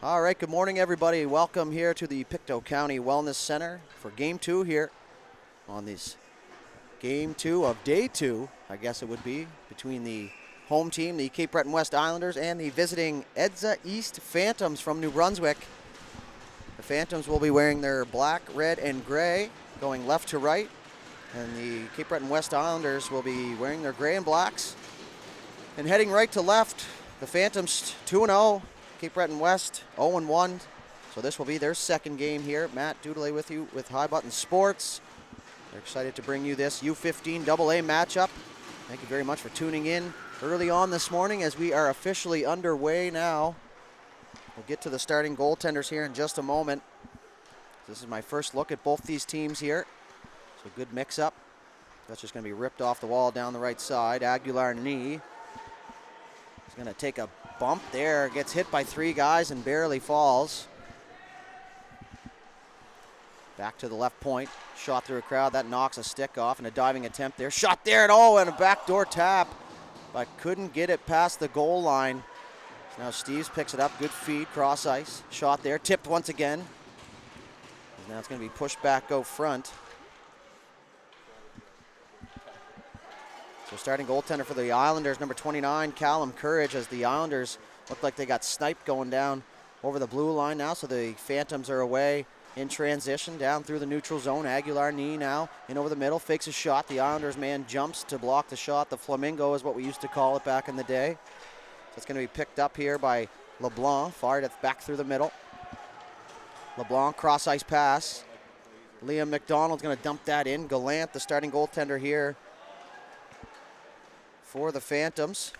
All right, good morning, everybody. Welcome here to the Pictou County Wellness Center for Game 2 here on this Game 2 of Day 2, I guess it would be, between the home team, the Cape Breton West Islanders, and the visiting EDZA East Phantoms from New Brunswick. The Phantoms will be wearing their black, red, and gray, going left to right, and the Cape Breton West Islanders will be wearing their gray and blacks. And heading right to left, the Phantoms 2-0. Cape Breton West 0-1, so this will be their second game here. Matt Doodley with you with High Button Sports. They're excited to bring you this U15AA matchup. Thank you very much for tuning in early on this morning as we are officially underway now. We'll get to the starting goaltenders here in just a moment. This is my first look at both these teams here. So good mix-up. That's just going to be ripped off the wall down the right side. Aguilar knee. He's going to take a bump there, gets hit by three guys and barely falls. Back to the left point, shot through a crowd, that knocks a stick off, and a diving attempt there. Shot there and a backdoor tap, but couldn't get it past the goal line. So now Steves picks it up, good feed, cross ice. Shot there, tipped once again. And now it's going to be pushed back out front. So starting goaltender for the Islanders, number 29, Callum Courage, as the Islanders look like they got sniped going down over the blue line now. So the Phantoms are away in transition down through the neutral zone. Aguilar knee now in over the middle, fakes a shot. The Islanders man jumps to block the shot. The Flamingo is what we used to call it back in the day. So it's going to be picked up here by LeBlanc, fired back through the middle. LeBlanc cross ice pass. Liam McDonald's going to dump that in. Gallant, the starting goaltender here for the Phantoms.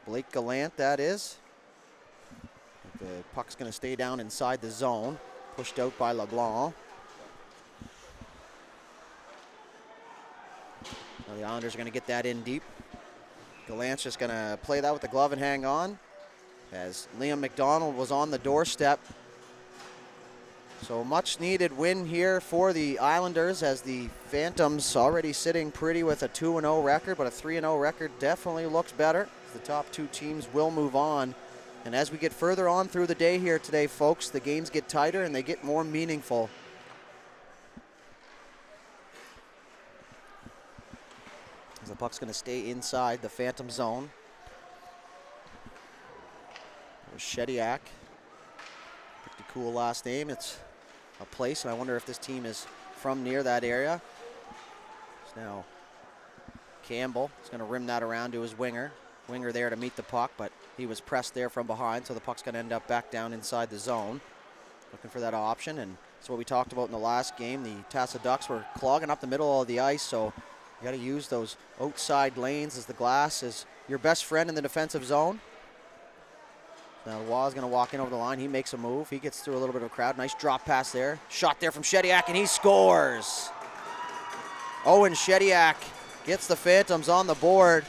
Blake Gallant, that is. The puck's going to stay down inside the zone. Pushed out by LeBlanc. Now the Islanders are going to get that in deep. Gallant's just going to play that with the glove and hang on, as Liam McDonald was on the doorstep. So much needed win here for the Islanders, as the Phantoms already sitting pretty with a 2-0 record, but a 3-0 record definitely looks better. The top two teams will move on. And as we get further on through the day here today, folks, the games get tighter and they get more meaningful. As the puck's going to stay inside the Phantom zone. There's Shediak. Pretty cool last name. It's a place, and I wonder if this team is from near that area. So now Campbell is going to rim that around to his winger. Winger there to meet the puck, but he was pressed there from behind, so the puck's going to end up back down inside the zone. Looking for that option, and that's what we talked about in the last game. The Tassa Ducks were clogging up the middle of the ice, so you got to use those outside lanes, as the glass is your best friend in the defensive zone. Now Waugh's going to walk in over the line. He makes a move. He gets through a little bit of a crowd. Nice drop pass there. Shot there from Shediak, and he scores. Owen Shediak gets the Phantoms on the board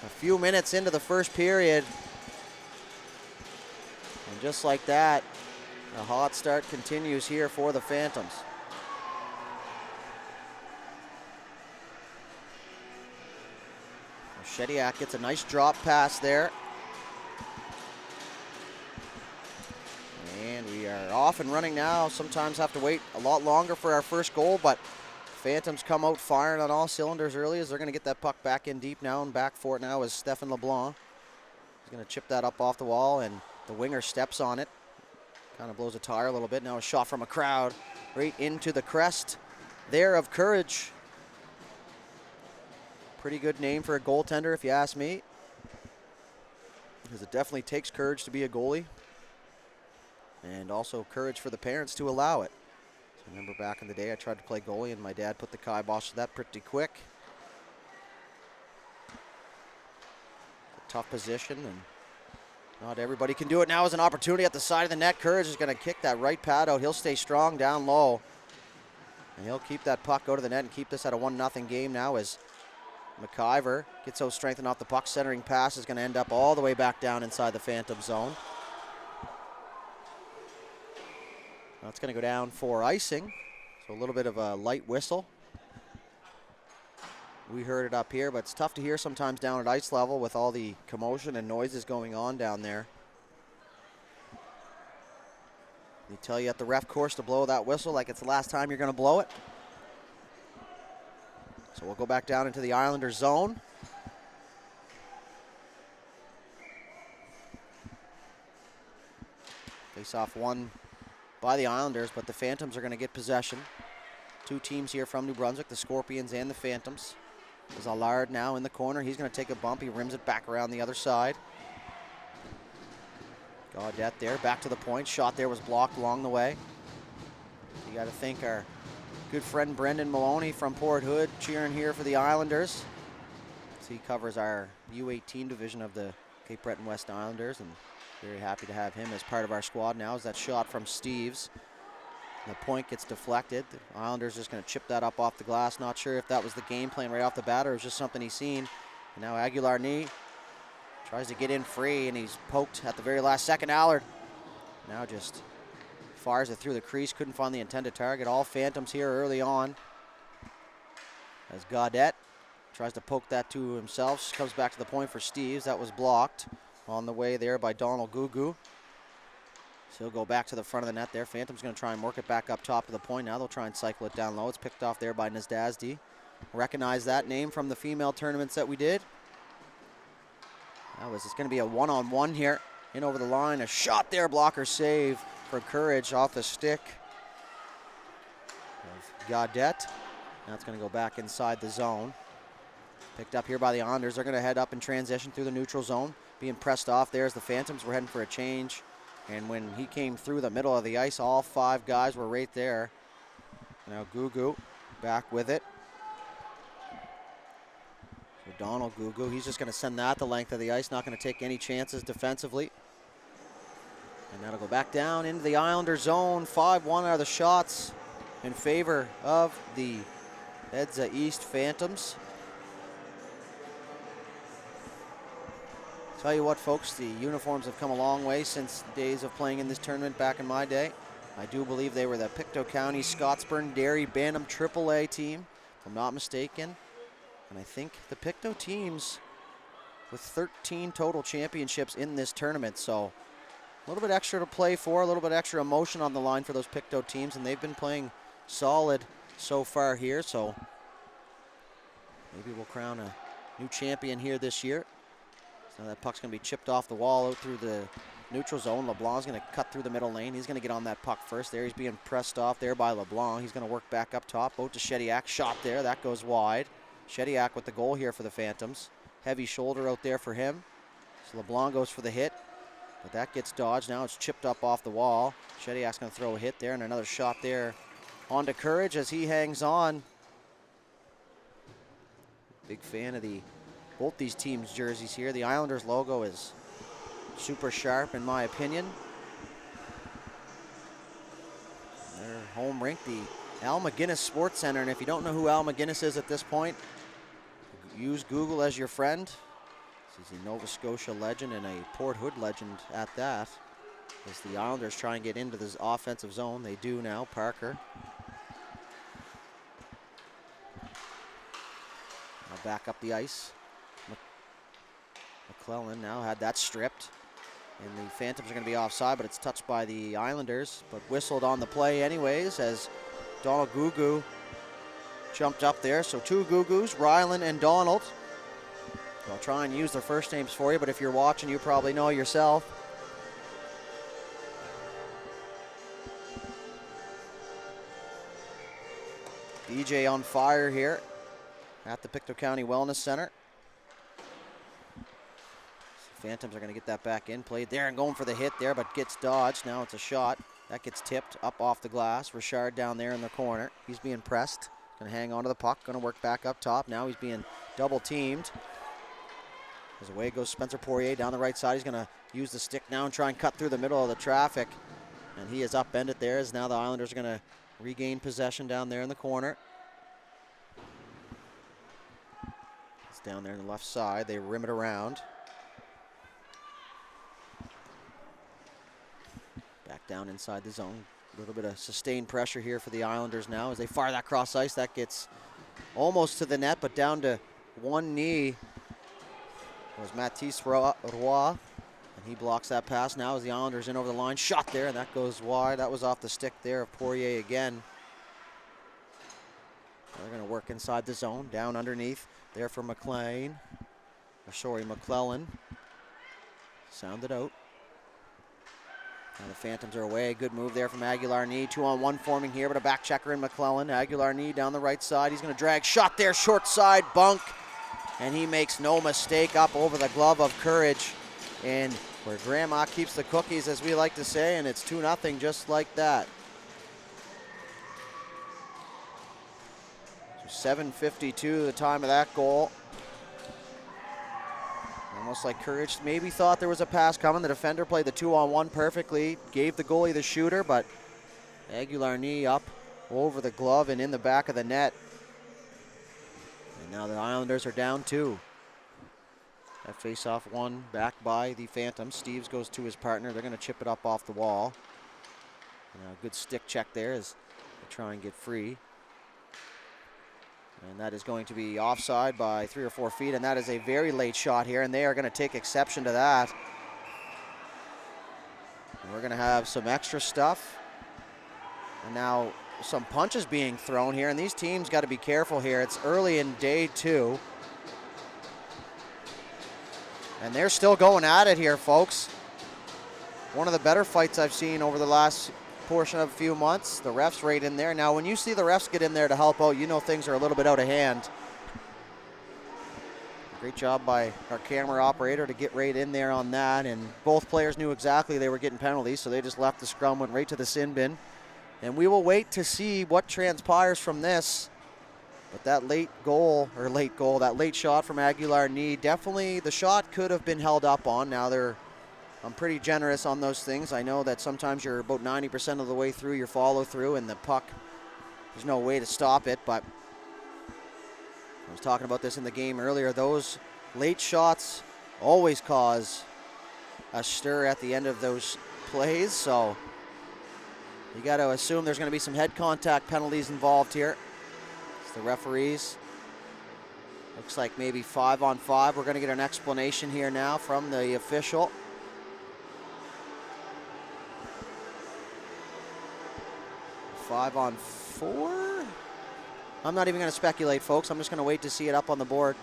a few minutes into the first period. And just like that, the hot start continues here for the Phantoms. Shediak gets a nice drop pass there. And we are off and running now. Sometimes have to wait a lot longer for our first goal, but Phantoms come out firing on all cylinders early, as they're going to get that puck back in deep now, and back for it now is Stefan LeBlanc. He's going to chip that up off the wall, and the winger steps on it. Kind of blows a tire a little bit. Now a shot from a crowd right into the crest there of Courage. Pretty good name for a goaltender, if you ask me, because it definitely takes courage to be a goalie, and also courage for the parents to allow it. So I remember back in the day I tried to play goalie, and my dad put the kibosh to that pretty quick. A tough position, and not everybody can do it. Now is an opportunity at the side of the net. Courage is going to kick that right pad out. He'll stay strong down low, and he'll keep that puck out of the net and keep this at a 1-0 game now, as McIver gets so strengthened off the puck. Centering pass is going to end up all the way back down inside the Phantom zone. That's going to go down for icing, so a little bit of a light whistle. We heard it up here, but it's tough to hear sometimes down at ice level with all the commotion and noises going on down there. They tell you at the ref course to blow that whistle like it's the last time you're going to blow it. So we'll go back down into the Islanders zone. Face off won by the Islanders, but the Phantoms are going to get possession. Two teams here from New Brunswick, the Scorpions and the Phantoms. There's Allard now in the corner. He's going to take a bump. He rims it back around the other side. Gaudette there, back to the point. Shot there was blocked along the way. You got to thank our good friend Brendan Maloney from Port Hood cheering here for the Islanders. So he covers our U18 division of the Cape Breton West Islanders, and very happy to have him as part of our squad now. As that shot from Steves, the point gets deflected. The Islanders just going to chip that up off the glass. Not sure if that was the game plan right off the bat or it was just something he's seen. And now Aguilar-Knee tries to get in free, and he's poked at the very last second. Allard now just fires it through the crease. Couldn't find the intended target. All Phantoms here early on. As Gaudette tries to poke that to himself. Comes back to the point for Steves. That was blocked on the way there by Donald Gugu. So he'll go back to the front of the net there. Phantom's going to try and work it back up top to the point. Now they'll try and cycle it down low. It's picked off there by Nazdazdi. Recognize that name from the female tournaments that we did. It's going to be a one-on-one here. In over the line. A shot there. Blocker save for Courage off the stick of Gaudette. Now it's going to go back inside the zone. Picked up here by the Islanders. They're going to head up and transition through the neutral zone. Being pressed off there as the Phantoms were heading for a change. And when he came through the middle of the ice, all five guys were right there. Now Gugu back with it. So Donald Gugu, he's just going to send that the length of the ice, not going to take any chances defensively. And that'll go back down into the Islander zone. 5-1 are the shots in favor of the EDZA East Phantoms. Tell you what, folks, the uniforms have come a long way since days of playing in this tournament back in my day. I do believe they were the Pictou County Scottsburn Dairy Bantam AAA team, if I'm not mistaken. And I think the Pictou teams with 13 total championships in this tournament. So a little bit extra to play for, a little bit extra emotion on the line for those Pictou teams, and they've been playing solid so far here. So maybe we'll crown a new champion here this year. So that puck's going to be chipped off the wall out through the neutral zone. LeBlanc's going to cut through the middle lane. He's going to get on that puck first. There he's being pressed off there by LeBlanc. He's going to work back up top. Out to Shediak. Shot there. That goes wide. Shediak with the goal here for the Phantoms. Heavy shoulder out there for him. So LeBlanc goes for the hit. But that gets dodged. Now it's chipped up off the wall. Shediak's going to throw a hit there, and another shot there onto Courage as he hangs on. Big fan of both these teams' jerseys here. The Islanders logo is super sharp in my opinion. Their home rink, the Al McGuinness Sports Center, and if you don't know who Al McGuinness is at this point, use Google as your friend. He's a Nova Scotia legend and a Port Hood legend at that. As the Islanders try and get into this offensive zone, they do now. Parker. Now back up the ice. McClellan now had that stripped. And the Phantoms are going to be offside, but it's touched by the Islanders, but whistled on the play anyways as Donald Gugu jumped up there. So two Gugus, Ryland and Donald. I'll try and use their first names for you, but if you're watching, you probably know yourself. DJ on fire here at the Pictou County Wellness Center. Phantoms are going to get that back in. Played there and going for the hit there, but gets dodged. Now it's a shot. That gets tipped up off the glass. Richard down there in the corner. He's being pressed. Going to hang on to the puck. Going to work back up top. Now he's being double teamed. As away goes Spencer Poirier down the right side. He's going to use the stick now and try and cut through the middle of the traffic. And he is upended there as now the Islanders are going to regain possession down there in the corner. It's down there on the left side. They rim it around. Back down inside the zone. A little bit of sustained pressure here for the Islanders now as they fire that cross ice. That gets almost to the net, but down to one knee was Matisse Roy. And And he blocks that pass now as the Islanders in over the line. Shot there, and that goes wide. That was off the stick there of Poirier again. They're going to work inside the zone, down underneath. There for McLean. Or sorry, McClellan. Sounded out. Now the Phantoms are away. Good move there from Aguilar-Knee. 2-on-1 forming here, but a back checker in McClellan. Aguilar-Knee down the right side. He's going to drag. Shot there, short side, bunk. And he makes no mistake up over the glove of Courage. And where Grandma keeps the cookies, as we like to say, and it's 2-0 just like that. So 7:52 the time of that goal. Almost like Courage maybe thought there was a pass coming. The defender played the 2-on-1 perfectly, gave the goalie the shooter, but Aguilar-Knee up over the glove and in the back of the net. And now the Islanders are down 2. That face-off won back by the Phantoms. Steves goes to his partner. They're going to chip it up off the wall. And a good stick check there as they try and get free. And that is going to be offside by 3 or 4 feet, and that is a very late shot here, and they are going to take exception to that. And we're going to have some extra stuff. And now some punches being thrown here, and these teams got to be careful here. It's early in day 2. And they're still going at it here, folks. One of the better fights I've seen over the last portion of a few months. The refs right in there. Now, when you see the refs get in there to help out, you know things are a little bit out of hand. Great job by our camera operator to get right in there on that, and both players knew exactly they were getting penalties, so they just left the scrum, went right to the sin bin. And we will wait to see what transpires from this. But that late shot from Aguilar-Knee, definitely the shot could have been held up on. Now I'm pretty generous on those things. I know that sometimes you're about 90% of the way through your follow through and the puck, there's no way to stop it, but I was talking about this in the game earlier. Those late shots always cause a stir at the end of those plays, so you got to assume there's going to be some head contact penalties involved here. It's the referees. Looks like maybe 5-on-5. We're going to get an explanation here now from the official. 5-on-4? I'm not even going to speculate, folks. I'm just going to wait to see it up on the board.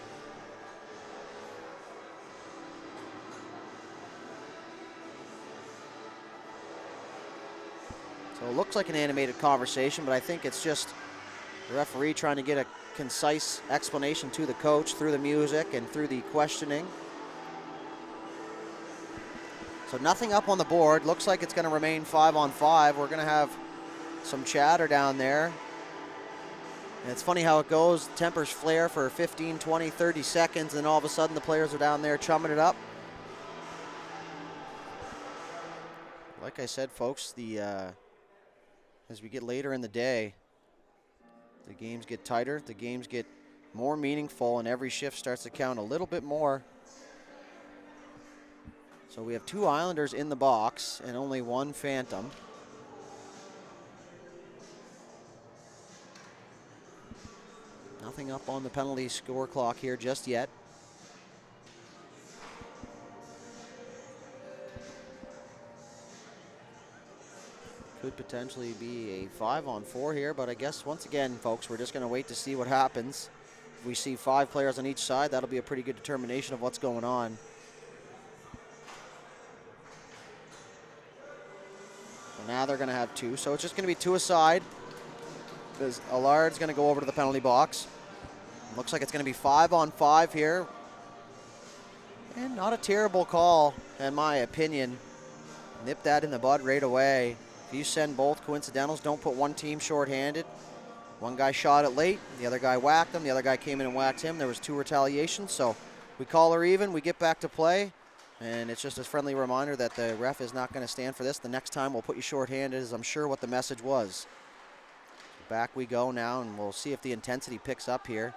So it looks like an animated conversation, but I think it's just the referee trying to get a concise explanation to the coach through the music and through the questioning. So nothing up on the board. Looks like it's going to remain 5-on-5. We're going to have some chatter down there. And it's funny how it goes. Tempers flare for 15, 20, 30 seconds, and all of a sudden the players are down there chumming it up. Like I said, folks, as we get later in the day, the games get tighter, the games get more meaningful, and every shift starts to count a little bit more. So we have 2 Islanders in the box and only 1 Phantom. Nothing up on the penalty score clock here just yet. Could potentially be a 5-on-4 here, but I guess once again, folks, we're just going to wait to see what happens. If we see 5 players on each side, that'll be a pretty good determination of what's going on. So now they're going to have 2, so it's just going to be 2 aside, because Allard's going to go over to the penalty box. Looks like it's going to be 5-on-5 here. And not a terrible call, in my opinion. Nip that in the bud right away. If you send both coincidentals, don't put one team shorthanded. One guy shot it late, the other guy whacked him, the other guy came in and whacked him. There was 2 retaliations, so we call her even, we get back to play. And it's just a friendly reminder that the ref is not going to stand for this. The next time we'll put you shorthanded is, I'm sure, what the message was. Back we go now, and we'll see if the intensity picks up here.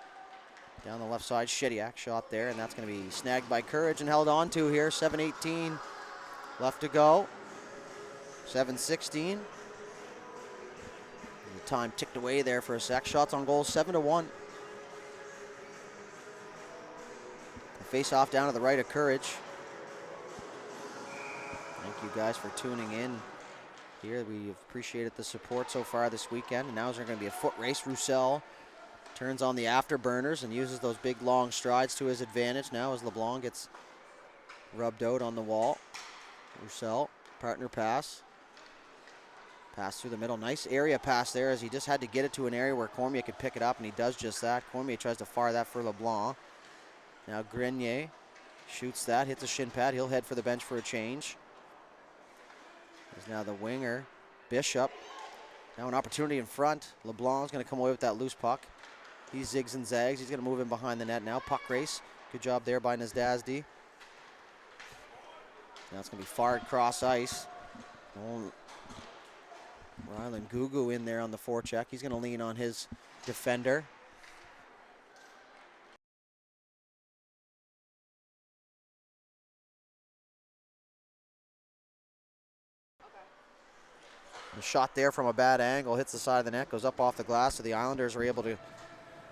Down the left side, Shediak shot there, and that's going to be snagged by Courage and held on to here. 7:18 left to go. 7:16. The time ticked away there for a sec. Shots on goal, 7-1. The face-off down to the right of Courage. you guys for tuning in here. We've appreciated the support so far this weekend. And now is there going to be a foot race. Roussel turns on the afterburners and uses those big long strides to his advantage now as LeBlanc gets rubbed out on the wall. Roussel, partner pass. Pass through the middle. Nice area pass there as he just had to get it to an area where Cormier could pick it up, and he does just that. Cormier tries to fire that for LeBlanc. Now Grenier shoots that, hits a shin pad. He'll head for the bench for a change. There's now the winger, Bishop. Now an opportunity in front. LeBlanc's going to come away with that loose puck. He zigs and zags. He's going to move in behind the net now. Puck race. Good job there by Nazdazdi. Now it's going to be fired cross ice. Rylan Gugu in there on the forecheck. He's going to lean on his defender. The shot there from a bad angle hits the side of the net, goes up off the glass, so the Islanders are able to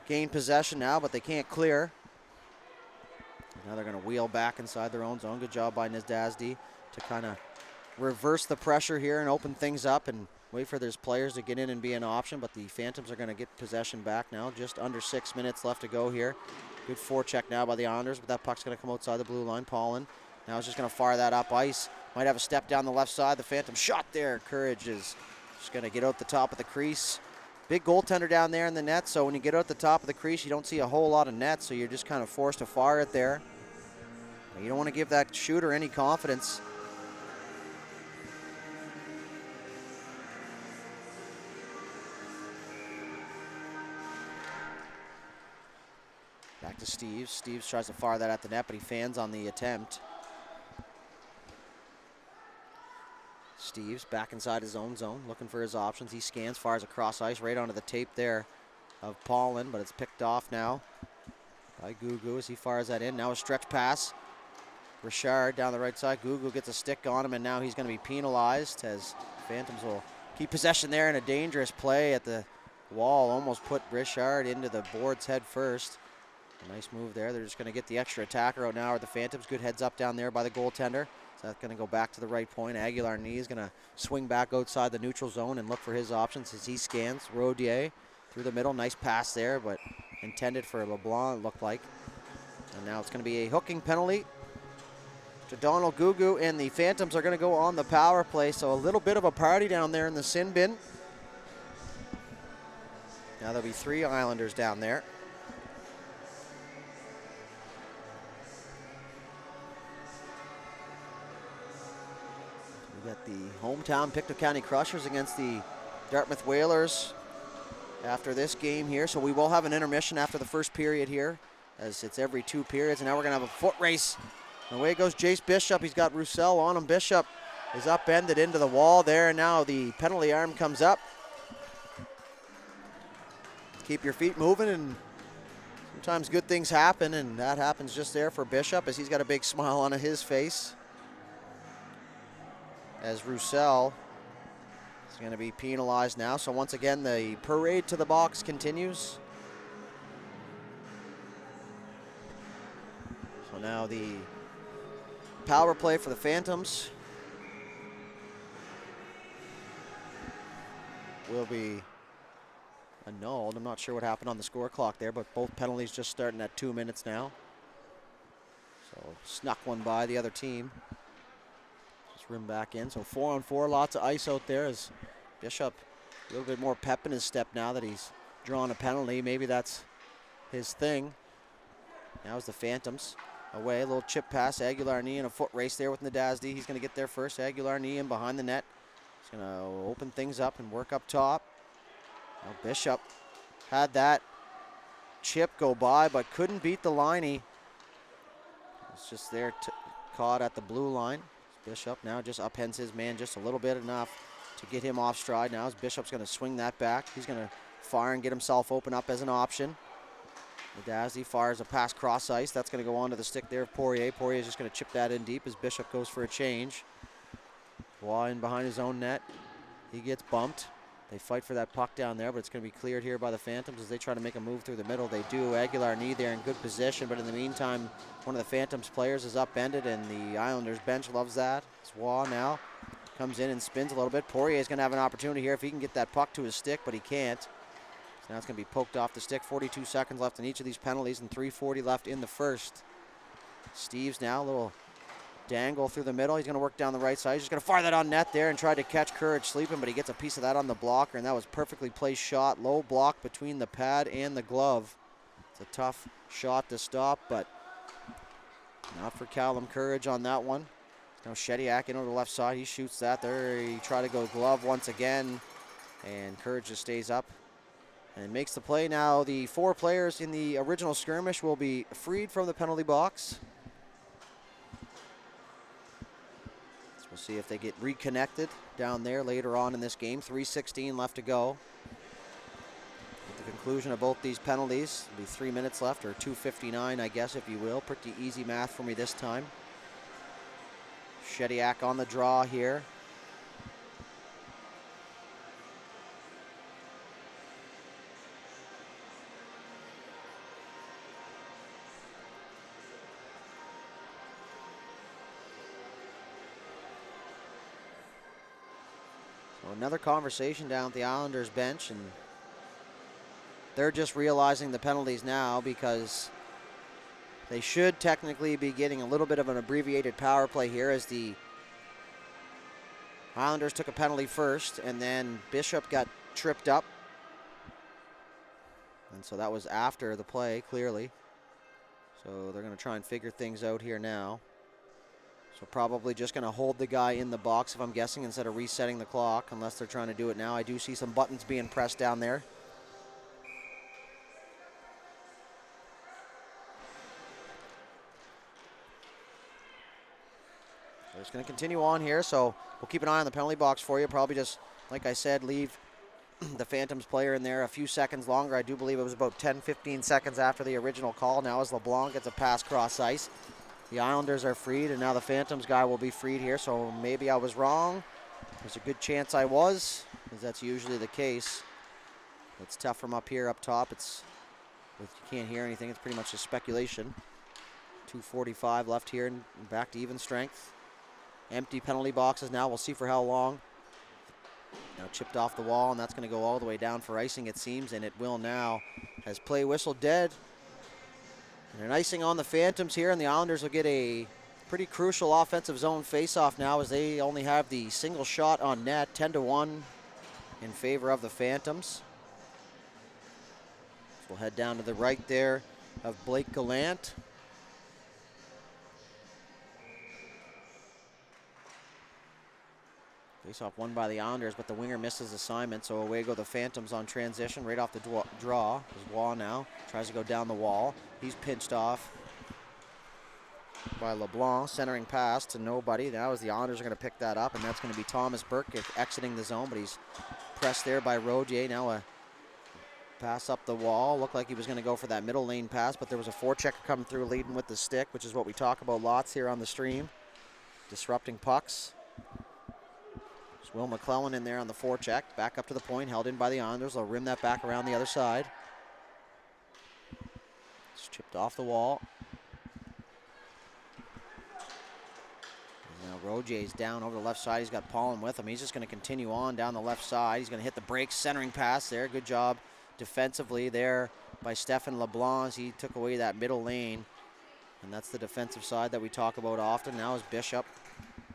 gain possession now, but they can't clear. Now they're going to wheel back inside their own zone. Good job by Nazdazdi to kind of reverse the pressure here and open things up and wait for their players to get in and be an option, but the Phantoms are going to get possession back now. Just under 6 minutes left to go here. Good forecheck now by the Islanders, but that puck's going to come outside the blue line. Paulin now is just going to fire that up ice. Might have a step down the left side. The Phantom shot there. Courage is just going to get out the top of the crease. Big goaltender down there in the net, so when you get out the top of the crease, you don't see a whole lot of net, so you're just kind of forced to fire it there. You don't want to give that shooter any confidence. Back to Steves. Steves tries to fire that at the net, but he fans on the attempt. Steves back inside his own zone, looking for his options. He scans, fires across ice right onto the tape there of Paulin, but it's picked off now by Gugu as he fires that in. Now a stretch pass. Richard down the right side. Gugu gets a stick on him, and now he's going to be penalized as Phantoms will keep possession there in a dangerous play at the wall. Almost put Richard into the boards head first. A nice move there. They're just going to get the extra attacker out now, or the Phantoms. Good heads up down there by the goaltender. So that's going to go back to the right point. Aguilar-Knee is going to swing back outside the neutral zone and look for his options as he scans. Rodier through the middle. Nice pass there, but intended for LeBlanc, it looked like. And now it's going to be a hooking penalty to Donald Gugu, and the Phantoms are going to go on the power play. So a little bit of a party down there in the sin bin. Now there'll be 3 Islanders down there. We got the hometown Pictou County Crushers against the Dartmouth Whalers after this game here. So we will have an intermission after the first period here, as it's every 2 periods. And now we're going to have a foot race. And away goes Jace Bishop. He's got Roussel on him. Bishop is upended into the wall there. And now the penalty arm comes up. Keep your feet moving, and sometimes good things happen, and that happens just there for Bishop as he's got a big smile on his face. As Roussel is going to be penalized now. So once again, the parade to the box continues. So now the power play for the Phantoms will be annulled. I'm not sure what happened on the score clock there, but both penalties just starting at 2 minutes now. So snuck one by the other team. Rim back in, so 4-on-4, lots of ice out there as Bishop a little bit more pep in his step now that he's drawn a penalty. Maybe that's his thing. Now is the Phantoms away, a little chip pass. Aguilar-Knee in a foot race there with Nazdazdi. He's going to get there first. Aguilar-Knee in behind the net. He's going to open things up and work up top. Now Bishop had that chip go by but couldn't beat the liney. It's just there caught at the blue line. Bishop now just uphends his man just a little bit, enough to get him off stride. Now as Bishop's going to swing that back. He's going to fire and get himself open up as an option. Nazdazdi fires a pass cross ice. That's going to go onto the stick there of Poirier. Poirier is just going to chip that in deep as Bishop goes for a change. Waugh in behind his own net. He gets bumped. They fight for that puck down there, but it's going to be cleared here by the Phantoms as they try to make a move through the middle. They do. Aguilar knee there in good position, but in the meantime, one of the Phantoms players is upended, and the Islanders bench loves that. Swa now comes in and spins a little bit. Poirier is going to have an opportunity here if he can get that puck to his stick, but he can't. So now it's going to be poked off the stick. 42 seconds left in each of these penalties and 3:40 left in the first. Steves now, a little dangle through the middle. He's going to work down the right side. He's just going to fire that on net there and try to catch Courage sleeping, but he gets a piece of that on the blocker, and that was perfectly placed shot. Low block between the pad and the glove. It's a tough shot to stop, but not for Callum Courage on that one. Now Shediak in over the left side. He shoots that there. He tried to go glove once again, and Courage just stays up and makes the play. Now the 4 players in the original skirmish will be freed from the penalty box. We'll see if they get reconnected down there later on in this game. 3:16 left to go. At the conclusion of both these penalties, there'll be 3 minutes left, or 2:59, I guess, if you will. Pretty easy math for me this time. Shediak on the draw here. Another conversation down at the Islanders bench, and they're just realizing the penalties now because they should technically be getting a little bit of an abbreviated power play here, as the Islanders took a penalty first and then Bishop got tripped up, and so that was after the play clearly. So they're going to try and figure things out here now. So probably just going to hold the guy in the box, if I'm guessing, instead of resetting the clock, unless they're trying to do it now. I do see some buttons being pressed down there. So it's going to continue on here, so we'll keep an eye on the penalty box for you. Probably just, like I said, leave the Phantoms player in there a few seconds longer. I do believe it was about 10-15 seconds after the original call. Now as LeBlanc gets a pass cross ice, the Islanders are freed, and now the Phantoms guy will be freed here, so maybe I was wrong. There's a good chance I was, because that's usually the case. It's tough from up here, up top. You can't hear anything. It's pretty much just speculation. 2:45 left here, and back to even strength. Empty penalty boxes now. We'll see for how long. Now chipped off the wall, and that's going to go all the way down for icing, it seems, and it will now. Has play whistle dead. And an icing on the Phantoms here, and the Islanders will get a pretty crucial offensive zone faceoff now, as they only have the single shot on net. 10-1 in favor of the Phantoms. So we'll head down to the right there of Blake Gallant. Faceoff won by the Islanders, but the winger misses assignment, so away go the Phantoms on transition right off the draw. There's Waugh now, tries to go down the wall. He's pinched off by LeBlanc, centering pass to nobody. Now as the Islanders are going to pick that up, and that's going to be Thomas Burke exiting the zone, but he's pressed there by Rodier. Now a pass up the wall. Looked like he was going to go for that middle lane pass, but there was a forechecker coming through leading with the stick, which is what we talk about lots here on the stream. Disrupting pucks. Will McClellan in there on the forecheck. Back up to the point, held in by the Islanders. They'll rim that back around the other side. It's chipped off the wall. Now Rodier's down over the left side. He's got Paulin with him. He's just going to continue on down the left side. He's going to hit the brakes, centering pass there. Good job defensively there by Stefan LeBlanc as he took away that middle lane. And that's the defensive side that we talk about often. Now is Bishop.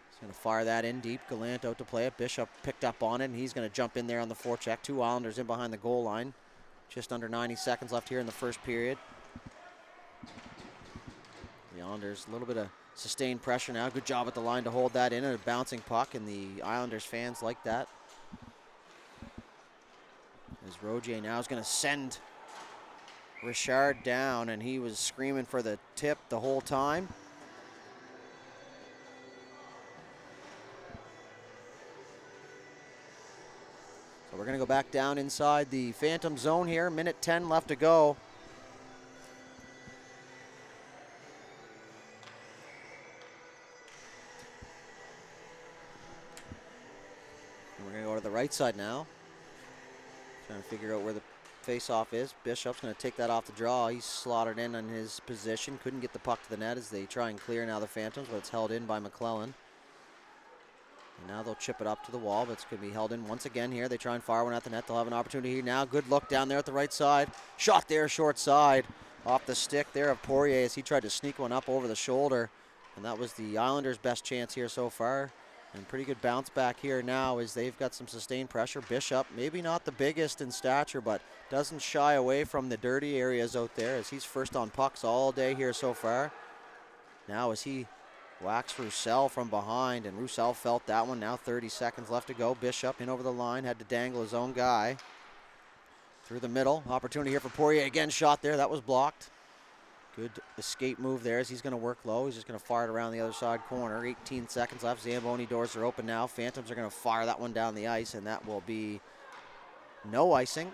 He's going to fire that in deep. Gallant out to play it. Bishop picked up on it, and he's going to jump in there on the forecheck. 2 Islanders in behind the goal line. Just under 90 seconds left here in the first period. The Islanders, a little bit of sustained pressure now. Good job at the line to hold that in. A bouncing puck, and the Islanders fans like that. As Rodier now is going to send Richard down, and he was screaming for the tip the whole time. So we're going to go back down inside the Phantom zone here. Minute 10 left to go. And we're going to go to the right side now. Trying to figure out where the face-off is. Bishop's going to take that off the draw. He's slotted in on his position. Couldn't get the puck to the net as they try and clear now the Phantoms, but it's held in by McClellan. And now they'll chip it up to the wall, but it's going to be held in once again here. They try and fire one at the net. They'll have an opportunity here now. Good look down there at the right side. Shot there, short side. Off the stick there of Poirier as he tried to sneak one up over the shoulder. And that was the Islanders' best chance here so far. And pretty good bounce back here now as they've got some sustained pressure. Bishop, maybe not the biggest in stature, but doesn't shy away from the dirty areas out there as he's first on pucks all day here so far. Now as he whacks Roussel from behind, and Roussel felt that one. Now 30 seconds left to go. Bishop in over the line, had to dangle his own guy. Through the middle, opportunity here for Poirier. Again, shot there, that was blocked. Good escape move there as he's going to work low. He's just going to fire it around the other side corner. 18 seconds left. Zamboni doors are open now. Phantoms are going to fire that one down the ice, and that will be no icing.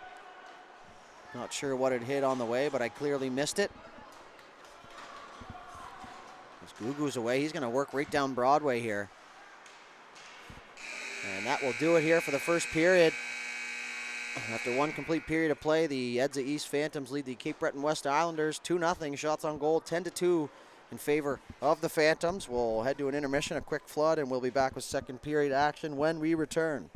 Not sure what it hit on the way, but I clearly missed it. As Gugu's away, he's going to work right down Broadway here. And that will do it here for the first period. After one complete period of play, the EDZA East Phantoms lead the Cape Breton West Islanders 2-0. Shots on goal 10-2 in favor of the Phantoms. We'll head to an intermission, a quick flood, and we'll be back with second period action when we return.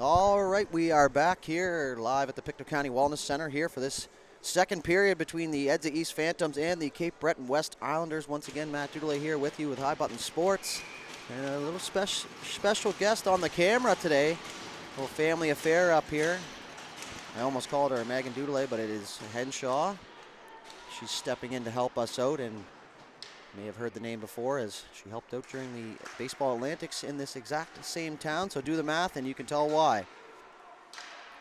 All right, we are back here live at the Pictou County Wellness Center here for this second period between the EDZA East Phantoms and the Cape Breton West Islanders. Once again, Matt Dudelet here with you with High Button Sports. And a little special guest on the camera today. A little family affair up here. I almost called her Megan Dudelet, but it is Henshaw. She's stepping in to help us out, and you may have heard the name before as she helped out during the Baseball Atlantics in this exact same town. So do the math and you can tell why.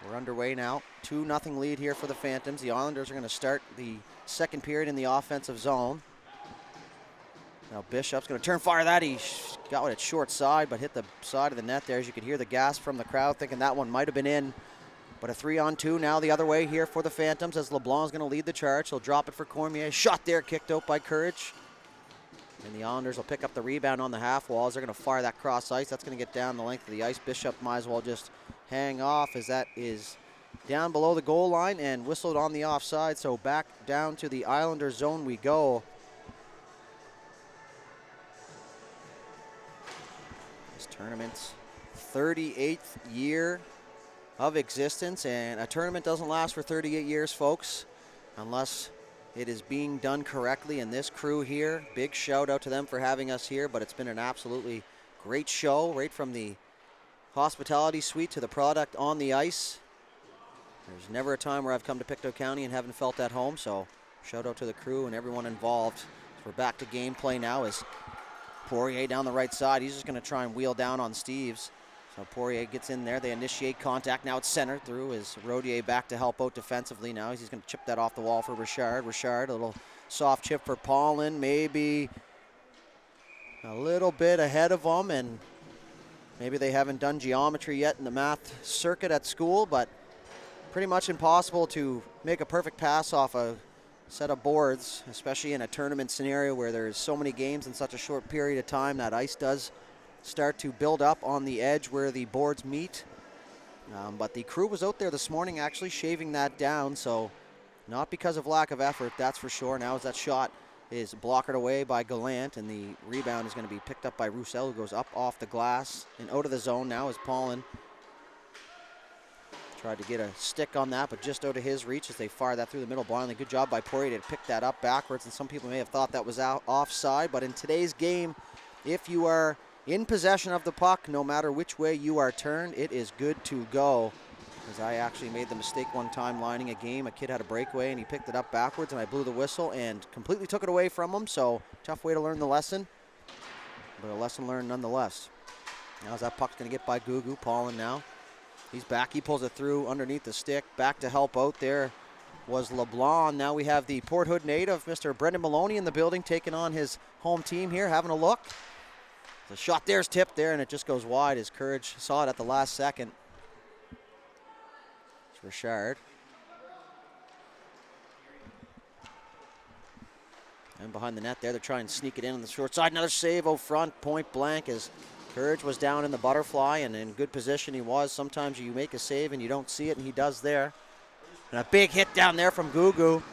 We're underway now. 2-0 lead here for the Phantoms. The Islanders are going to start the second period in the offensive zone. Now Bishop's going to turn fire that. He got it short side, but hit the side of the net there. As you can hear the gasp from the crowd, thinking that one might have been in. But a 3-on-2 now the other way here for the Phantoms as LeBlanc's going to lead the charge. He'll drop it for Cormier. Shot there, kicked out by Courage. And the Islanders will pick up the rebound on the half walls. They're going to fire that cross ice. That's going to get down the length of the ice. Bishop might as well just hang off as that is down below the goal line and whistled on the offside. So back down to the Islander zone we go. This tournament's 38th year of existence, and a tournament doesn't last for 38 years, folks, unless it is being done correctly. And this crew here, big shout out to them for having us here, but it's been an absolutely great show, right from the hospitality suite to the product on the ice. There's never a time where I've come to Pictou County and haven't felt at home, so shout out to the crew and everyone involved. So we're back to gameplay now as Poirier down the right side. He's just going to try and wheel down on Steves. So Poirier gets in there. They initiate contact. Now it's centered through as Rodier back to help out defensively now. He's going to chip that off the wall for Richard. Richard, a little soft chip for Paulin. Maybe a little bit ahead of them, and maybe they haven't done geometry yet in the math circuit at school, but pretty much impossible to make a perfect pass off a set of boards, especially in a tournament scenario where there's so many games in such a short period of time. That ice does start to build up on the edge where the boards meet. But the crew was out there this morning actually shaving that down, so not because of lack of effort, that's for sure. Now as that shot is blockered away by Gallant, and the rebound is going to be picked up by Roussel, who goes up off the glass and out of the zone now as Paulin tried to get a stick on that, but just out of his reach as they fire that through the middle blindly. Good job by Poirier to pick that up backwards, and some people may have thought that was offside, but in today's game, if you are in possession of the puck, no matter which way you are turned, it is good to go. As I actually made the mistake one time lining a game. A kid had a breakaway and he picked it up backwards, and I blew the whistle and completely took it away from him. So tough way to learn the lesson, but a lesson learned nonetheless. Now as that puck's going to get by Gugu. Paulin now. He's back. He pulls it through underneath the stick. Back to help out there was LeBlanc. Now we have the Port Hood native, Mr. Brendan Maloney, in the building, taking on his home team here, having a look. The shot there's tipped there, and it just goes wide as Courage saw it at the last second. It's Richard. And behind the net there, they're trying to sneak it in on the short side. Another save out front, point blank, as Courage was down in the butterfly, and in good position he was. Sometimes you make a save and you don't see it, and he does there. And a big hit down there from Gugu,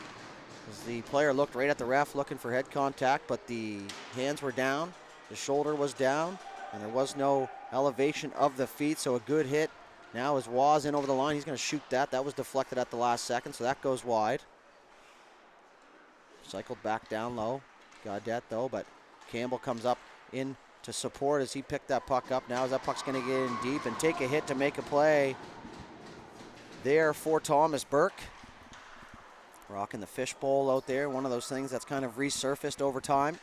as the player looked right at the ref looking for head contact, but the hands were down. The shoulder was down, and there was no elevation of the feet, so a good hit. Now as Waz in over the line, he's going to shoot that. That was deflected at the last second, so that goes wide. Cycled back down low. Gaudette, though, but Campbell comes up in to support as he picked that puck up. Now as that puck's going to get in deep and take a hit to make a play there for Thomas Burke. Rocking the fishbowl out there, one of those things that's kind of resurfaced over time.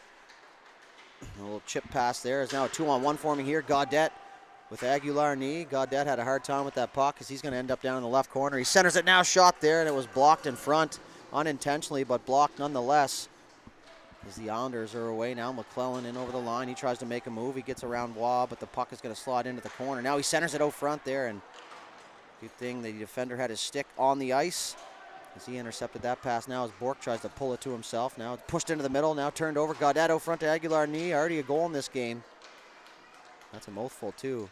A little chip pass there. Is now a 2-on-1 forming here. Gaudette with Aguilar knee. Gaudette had a hard time with that puck because he's going to end up down in the left corner. He centers it now, shot there, and it was blocked in front unintentionally, but blocked nonetheless. As the Islanders are away now, McClellan in over the line. He tries to make a move. He gets around Waugh, but the puck is going to slide into the corner. Now he centers it out front there, and good thing the defender had his stick on the ice as he intercepted that pass. Now as Bork tries to pull it to himself. Now it's pushed into the middle, now turned over. Gaudette out front to Aguilar knee. Already a goal in this game. That's a mouthful too.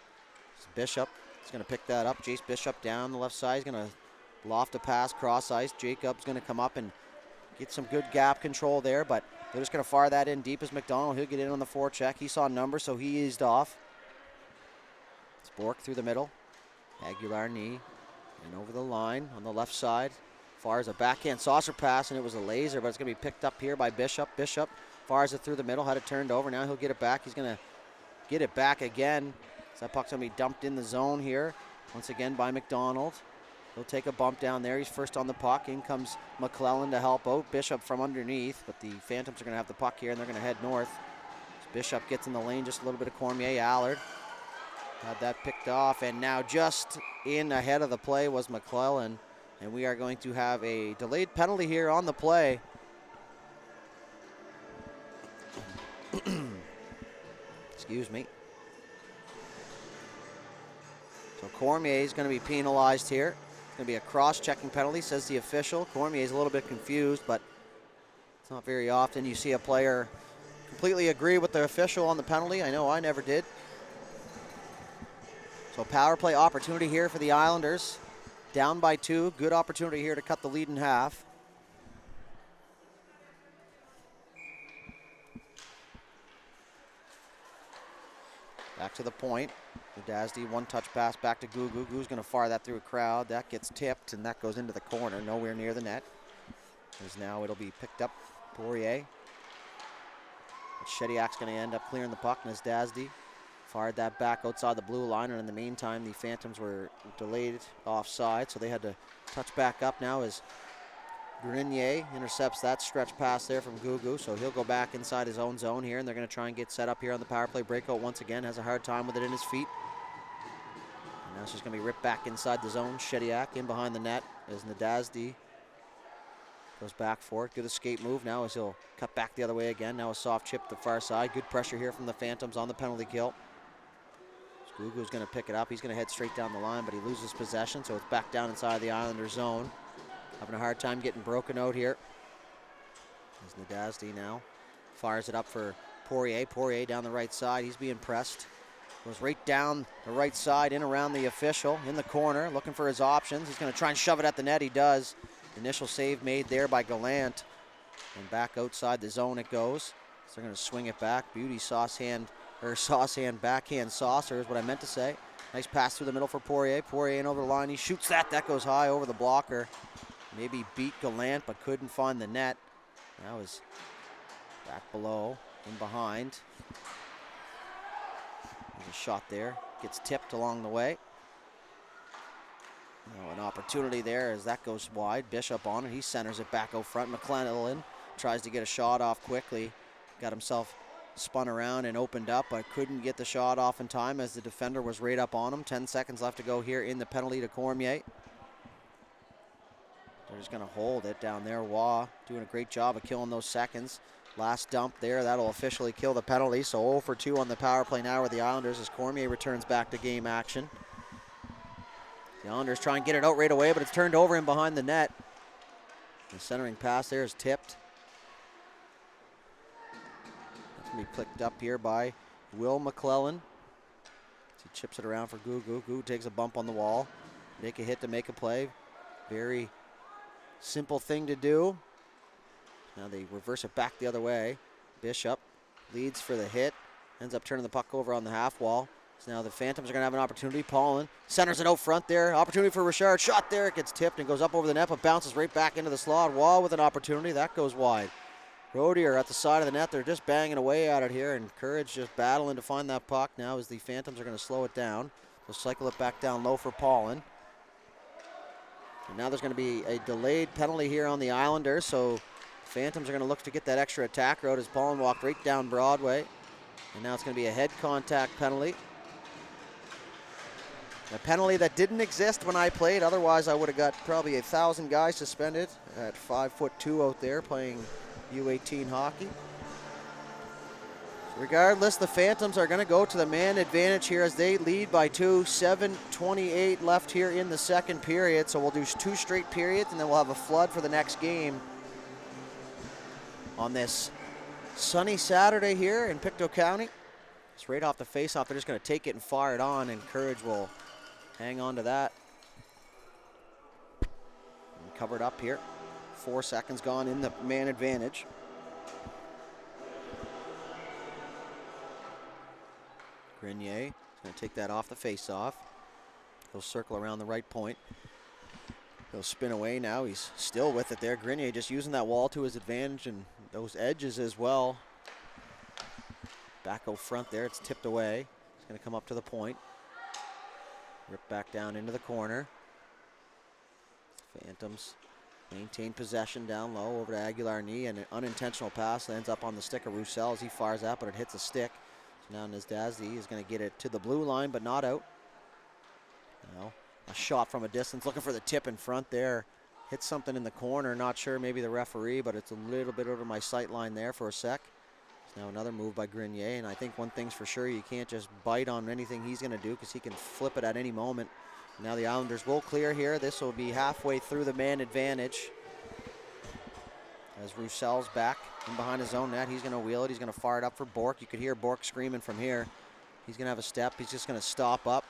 Bishop is going to pick that up. Jace Bishop down the left side. He's going to loft a pass, cross ice. Jacob's going to come up and get some good gap control there, but they're just going to fire that in deep as McDonald. He'll get in on the forecheck. He saw numbers, so he eased off. It's Bork through the middle. Aguilar knee and over the line on the left side. Fires a backhand saucer pass, and it was a laser, but it's going to be picked up here by Bishop. Bishop fires it through the middle, had it turned over. Now he'll get it back. He's going to get it back again. So that puck's going to be dumped in the zone here once again by McDonald. He'll take a bump down there. He's first on the puck. In comes McClellan to help out. Bishop from underneath, but the Phantoms are going to have the puck here, and they're going to head north. So Bishop gets in the lane, just a little bit of Cormier. Allard had that picked off, and now just in ahead of the play was McClellan, and we are going to have a delayed penalty here on the play. Excuse me. So Cormier is going to be penalized here. It's going to be a cross-checking penalty, says the official. Cormier is a little bit confused, but it's not very often you see a player completely agree with the official on the penalty. I know I never did. So power play opportunity here for the Islanders. Down by 2. Good opportunity here to cut the lead in half. Back to the point. Dasdy, one-touch pass back to Gugu. Gugu's going to fire that through a crowd. That gets tipped, and that goes into the corner, nowhere near the net. As now it'll be picked up. Poirier. Shediak's going to end up clearing the puck, and as Dasdy fired that back outside the blue line, and in the meantime, the Phantoms were delayed offside, so they had to touch back up now as Grenier intercepts that stretch pass there from Gugu, so he'll go back inside his own zone here, and they're going to try and get set up here on the power play breakout once again. Has a hard time with it in his feet. And now it's just going to be ripped back inside the zone. Shediak in behind the net as Nadazdi goes back for it. Good escape move now as he'll cut back the other way again. Now a soft chip to the far side. Good pressure here from the Phantoms on the penalty kill. Gugu's going to pick it up. He's going to head straight down the line, but he loses possession, so it's back down inside the Islander zone. Having a hard time getting broken out here. As Nadazdi now fires it up for Poirier. Poirier down the right side. He's being pressed. Goes right down the right side, in around the official, in the corner, looking for his options. He's going to try and shove it at the net. He does. Initial save made there by Gallant. And back outside the zone it goes. So they're going to swing it back. Beauty sauce hand backhand saucer is what I meant to say. Nice pass through the middle for Poirier. Poirier in over the line. He shoots that. That goes high over the blocker. Maybe beat Gallant, but couldn't find the net. Now is back below, in behind. There's a shot there. Gets tipped along the way. Now an opportunity there as that goes wide. Bishop on it. He centers it back out front. McClellan tries to get a shot off quickly. Got himself spun around and opened up, but couldn't get the shot off in time as the defender was right up on him. 10 seconds left to go here in the penalty to Cormier. They're just going to hold it down there. Waugh doing a great job of killing those seconds. Last dump there. That'll officially kill the penalty. So 0 for 2 on the power play now with the Islanders as Cormier returns back to game action. The Islanders try and get it out right away, but it's turned over in behind the net. The centering pass there is tipped. That's going to be picked up here by Will McClellan. He chips it around for Gugu. Gugu takes a bump on the wall. Make a hit to make a play. Very simple thing to do. Now they reverse it back the other way. Bishop leads for the hit. Ends up turning the puck over on the half wall. So now the Phantoms are going to have an opportunity. Paulin centers it out front there. Opportunity for Richard. Shot there. It gets tipped and goes up over the net, but bounces right back into the slot. Wall with an opportunity. That goes wide. Rodier at the side of the net. They're just banging away at it here, and Courage just battling to find that puck now as the Phantoms are going to slow it down. They'll cycle it back down low for Paulin. And now there's going to be a delayed penalty here on the Islanders, so Phantoms are going to look to get that extra attack route as Paulin walked right down Broadway. And now it's going to be a head contact penalty. A penalty that didn't exist when I played. Otherwise, I would have got probably 1,000 guys suspended at 5'2" out there playing U18 hockey. Regardless, the Phantoms are going to go to the man advantage here as they lead by 2. 7:28 left here in the second period. So we'll do 2 straight periods, and then we'll have a flood for the next game on this sunny Saturday here in Pictou County. It's right off the face-off. They're just going to take it and fire it on, and Courage will hang on to that. And cover it up here. 4 seconds gone in the man advantage. Grenier is going to take that off the face-off. He'll circle around the right point. He'll spin away now. He's still with it there. Grenier just using that wall to his advantage and those edges as well. Back out front there. It's tipped away. It's going to come up to the point. Rip back down into the corner. Phantoms maintain possession down low over to Aguilar knee, and an unintentional pass ends up on the stick of Roussel as he fires that, but it hits a stick. So now Nizdazdi is going to get it to the blue line, but not out. Now a shot from a distance, looking for the tip in front there. Hits something in the corner, not sure, maybe the referee, but it's a little bit over my sight line there for a sec. So now another move by Grenier, and I think one thing's for sure, you can't just bite on anything he's going to do because he can flip it at any moment. Now the Islanders will clear here. This will be halfway through the man advantage. As Roussel's back in behind his own net, he's going to wheel it. He's going to fire it up for Bourque. You could hear Bourque screaming from here. He's going to have a step. He's just going to stop up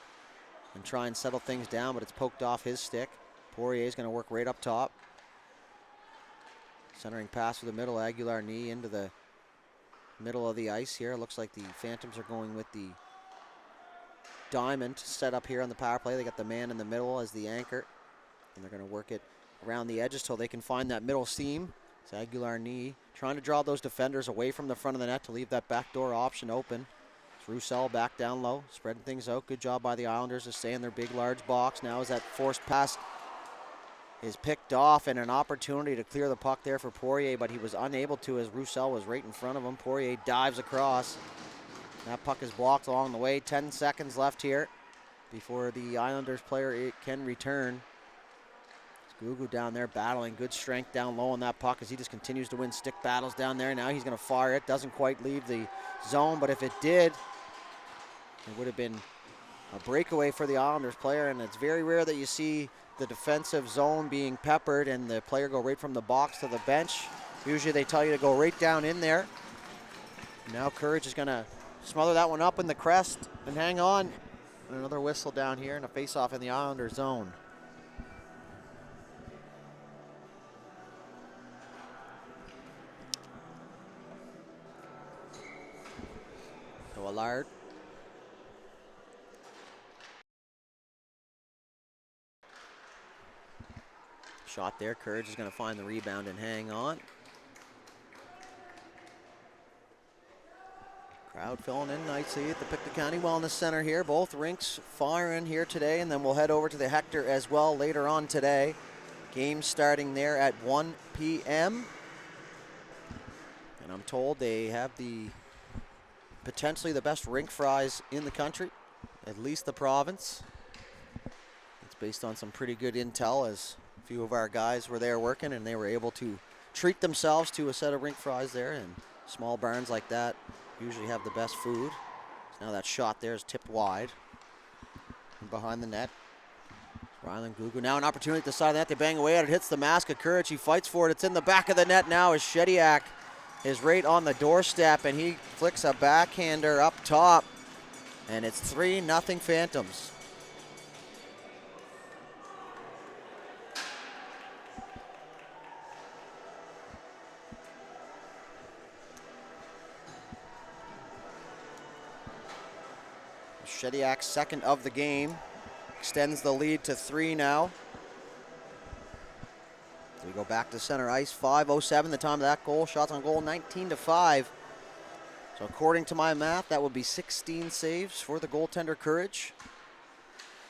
and try and settle things down, but it's poked off his stick. Poirier's going to work right up top. Centering pass to the middle. Aguilar knee into the middle of the ice here. Looks like the Phantoms are going with the diamond set up here on the power play. They got the man in the middle as the anchor, and they're going to work it around the edges till they can find that middle seam. It's Aguilar knee trying to draw those defenders away from the front of the net to leave that backdoor option open. It's Roussel back down low, spreading things out. Good job by the Islanders to stay in their big, large box. Now as that forced pass is picked off, and an opportunity to clear the puck there for Poirier, but he was unable to as Roussel was right in front of him. Poirier dives across. That puck is blocked along the way. 10 seconds left here before the Islanders player can return. Gugu down there battling, good strength down low on that puck as he just continues to win stick battles down there. Now he's going to fire it. Doesn't quite leave the zone, but if it did, it would have been a breakaway for the Islanders player, and it's very rare that you see the defensive zone being peppered and the player go right from the box to the bench. Usually they tell you to go right down in there. Now Courage is going to smother that one up in the crest and hang on. And another whistle down here and a face-off in the Islanders zone. So Allard. Shot there. Courage is going to find the rebound and hang on. Crowd filling in nicely at the Pictou County Wellness Center here. Both rinks firing here today, and then we'll head over to the Hector as well later on today. Game starting there at 1 p.m. And I'm told they have potentially the best rink fries in the country, at least the province. It's based on some pretty good intel, as a few of our guys were there working and they were able to treat themselves to a set of rink fries there, and small barns like that usually have the best food. So now that shot there is tipped wide and behind the net. Rylan Gugu now an opportunity at the side of the net. They bang away at it, hits the mask of Courage. He fights for it. It's in the back of the net now as Shediak is right on the doorstep, and he flicks a backhander up top, and it's 3-0 Phantoms. Shediak's second of the game extends the lead to 3 now. We go back to center ice. 5:07 the time of that goal. Shots on goal 19-5. So according to my math, that would be 16 saves for the goaltender Courage.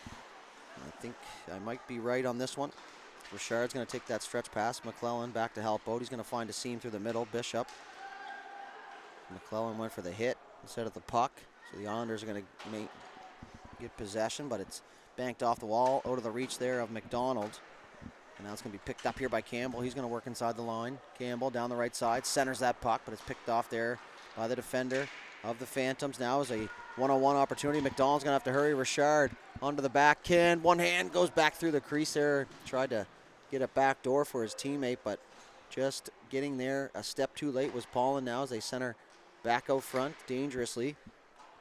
I think I might be right on this one. Richard's going to take that stretch pass. McClellan back to help out. He's going to find a seam through the middle. Bishop. McClellan went for the hit instead of the puck. So the Islanders are going to get possession, but it's banked off the wall out of the reach there of McDonald. And now it's going to be picked up here by Campbell. He's going to work inside the line. Campbell down the right side, centers that puck, but it's picked off there by the defender of the Phantoms. Now is a one-on-one opportunity. McDonald's going to have to hurry. Richard onto the backhand. One hand goes back through the crease there. Tried to get a back door for his teammate, but just getting there a step too late was Paulin now as they center back out front dangerously.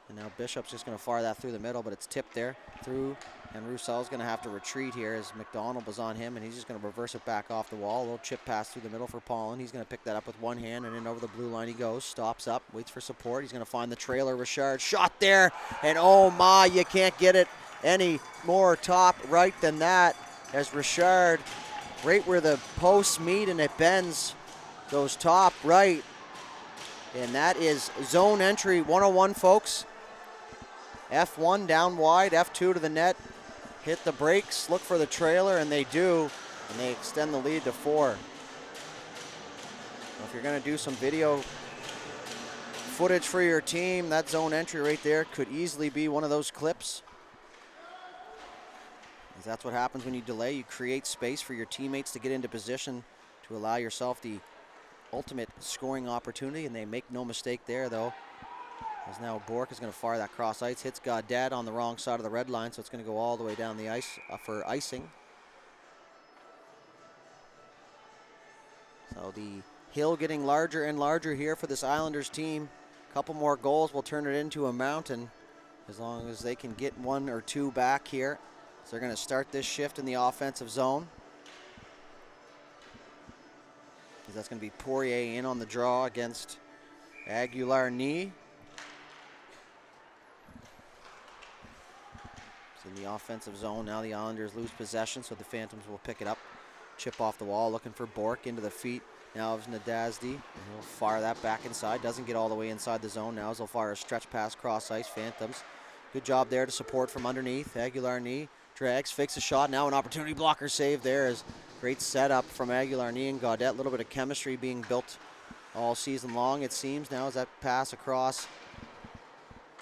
And now Bishop's just going to fire that through the middle, but it's tipped there through. And Roussel's going to have to retreat here as McDonald was on him, and he's just going to reverse it back off the wall. A little chip pass through the middle for Paulin. He's going to pick that up with one hand, and in over the blue line he goes. Stops up, waits for support. He's going to find the trailer. Richard shot there, and oh my, you can't get it any more top right than that, as Richard, right where the posts meet and it bends, goes top right. And that is zone entry 101, folks. F1 down wide, F2 to the net. Hit the brakes, look for the trailer, and they do. And they extend the lead to 4. If you're going to do some video footage for your team, that zone entry right there could easily be one of those clips. That's what happens when you delay. You create space for your teammates to get into position to allow yourself the ultimate scoring opportunity, and they make no mistake there, though. As now Bork is going to fire that cross ice, hits Gaudet on the wrong side of the red line, so it's going to go all the way down the ice for icing. So the hill getting larger and larger here for this Islanders team. A couple more goals will turn it into a mountain as long as they can get 1 or 2 back here. So they're going to start this shift in the offensive zone. That's going to be Poirier in on the draw against Aguilar-Knee. It's in the offensive zone. Now the Islanders lose possession, so the Phantoms will pick it up. Chip off the wall, looking for Bork into the feet. Now it's Nadazdi. He'll fire that back inside. Doesn't get all the way inside the zone. Now he'll fire a stretch pass cross ice. Phantoms. Good job there to support from underneath. Aguilar-Knee drags, fakes a shot. Now an opportunity blocker save there is great setup from Aguilar-Knee and Gaudet. A little bit of chemistry being built all season long, it seems. Now as that pass across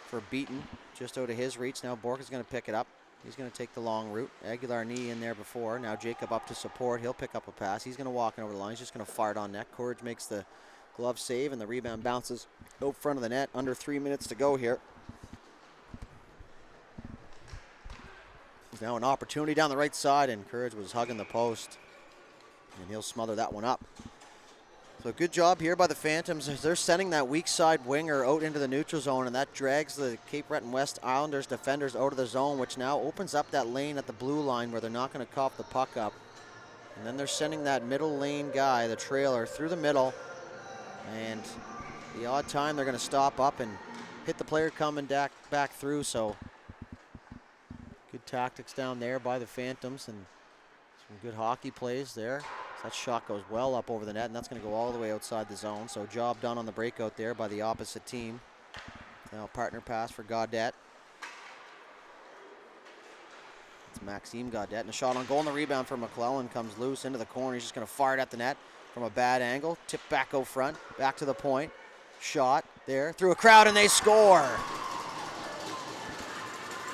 for Beaton, just out of his reach. Now Bork is going to pick it up. He's going to take the long route. Aguilar-Knee in there before. Now Jacob up to support. He'll pick up a pass. He's going to walk in over the line. He's just going to fire it on net. Courage makes the glove save, and the rebound bounces out front of the net. Under 3 minutes to go here. There's now an opportunity down the right side, and Courage was hugging the post. And he'll smother that one up. So good job here by the Phantoms as they're sending that weak side winger out into the neutral zone, and that drags the Cape Breton West Islanders defenders out of the zone, which now opens up that lane at the blue line where they're not going to cough the puck up. And then they're sending that middle lane guy, the trailer, through the middle. And the odd time they're going to stop up and hit the player coming back through. So good tactics down there by the Phantoms and some good hockey plays there. So that shot goes well up over the net, and that's going to go all the way outside the zone. So job done on the breakout there by the opposite team. Now partner pass for Gaudet. It's Maxime Gaudet, and a shot on goal, and the rebound for McClellan comes loose into the corner. He's just going to fire it at the net from a bad angle. Tip back out front, back to the point. Shot there through a crowd, and they score.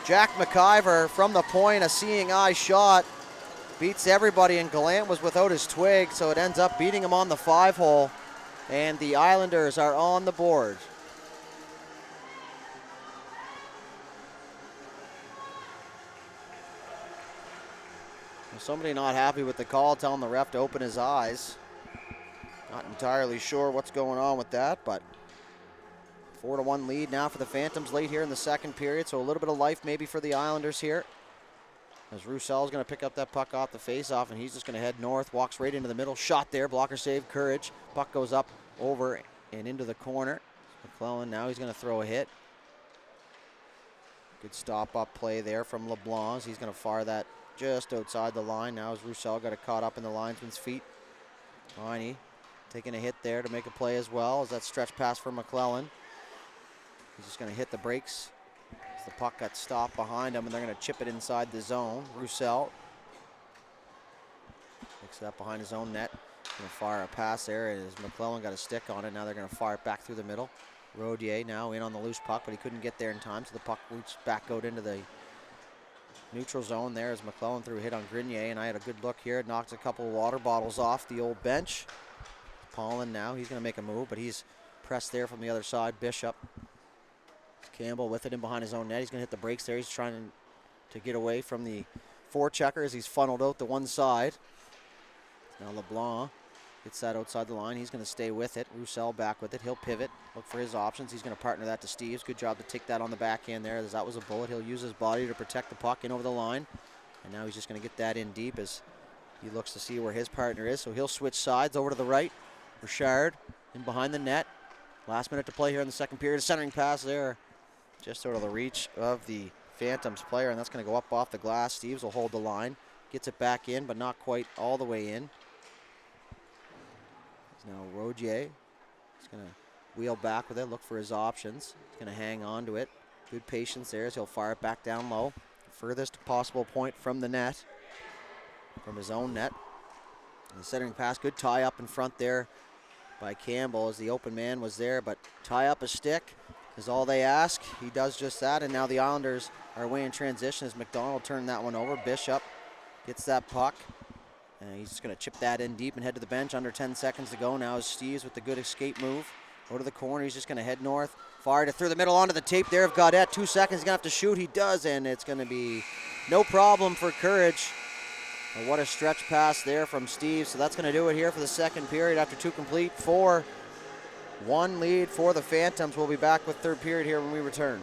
Jack McIver from the point, a seeing eye shot. Beats everybody, and Gallant was without his twig, so it ends up beating him on the 5-hole, and the Islanders are on the board. Somebody not happy with the call, telling the ref to open his eyes. Not entirely sure what's going on with that, but 4-1 lead now for the Phantoms late here in the second period, so a little bit of life maybe for the Islanders here. As Roussel's going to pick up that puck off the face-off, and he's just going to head north, walks right into the middle. Shot there, blocker save, Courage. Puck goes up, over, and into the corner. McClellan, now he's going to throw a hit. Good stop-up play there from LeBlanc. He's going to fire that just outside the line. Now as Roussel got it caught up in the linesman's feet. Viney taking a hit there to make a play as well as that stretch pass for McClellan. He's just going to hit the brakes. The puck got stopped behind him, and they're going to chip it inside the zone. Roussel picks it up behind his own net. Going to fire a pass there as McClellan got a stick on it. Now they're going to fire it back through the middle. Rodier now in on the loose puck, but he couldn't get there in time, so the puck roots back out into the neutral zone there as McClellan threw a hit on Grenier, and I had a good look here. It knocks a couple of water bottles off the old bench. Paulin now, he's going to make a move, but he's pressed there from the other side. Bishop. Campbell with it in behind his own net. He's going to hit the brakes there. He's trying to get away from the forechecker as he's funneled out the one side. Now LeBlanc gets that outside the line. He's going to stay with it. Roussel back with it. He'll pivot, look for his options. He's going to partner that to Steves. Good job to take that on the backhand there as that was a bullet. He'll use his body to protect the puck in over the line. And now he's just going to get that in deep as he looks to see where his partner is. So he'll switch sides over to the right. Richard in behind the net. Last minute to play here in the second period. A centering pass there. Just out of the reach of the Phantoms player, and that's going to go up off the glass. Steves will hold the line. Gets it back in, but not quite all the way in. Now Rogier is going to wheel back with it, look for his options. He's going to hang on to it. Good patience there as he'll fire it back down low. Furthest possible point from the net, from his own net. And the centering pass, good tie up in front there by Campbell as the open man was there, but tie up a stick is all they ask. He does just that, and now the Islanders are away in transition as McDonald turned that one over. Bishop gets that puck. And he's just going to chip that in deep and head to the bench. Under 10 seconds to go now is Steves with the good escape move. Go to the corner. He's just going to head north. Fired it through the middle onto the tape there of Gaudette. 2 seconds. He's going to have to shoot. He does, and it's going to be no problem for Courage. But what a stretch pass there from Steves. So that's going to do it here for the second period after 2 complete. 4-1 lead for the Phantoms. We'll be back with third period here when we return.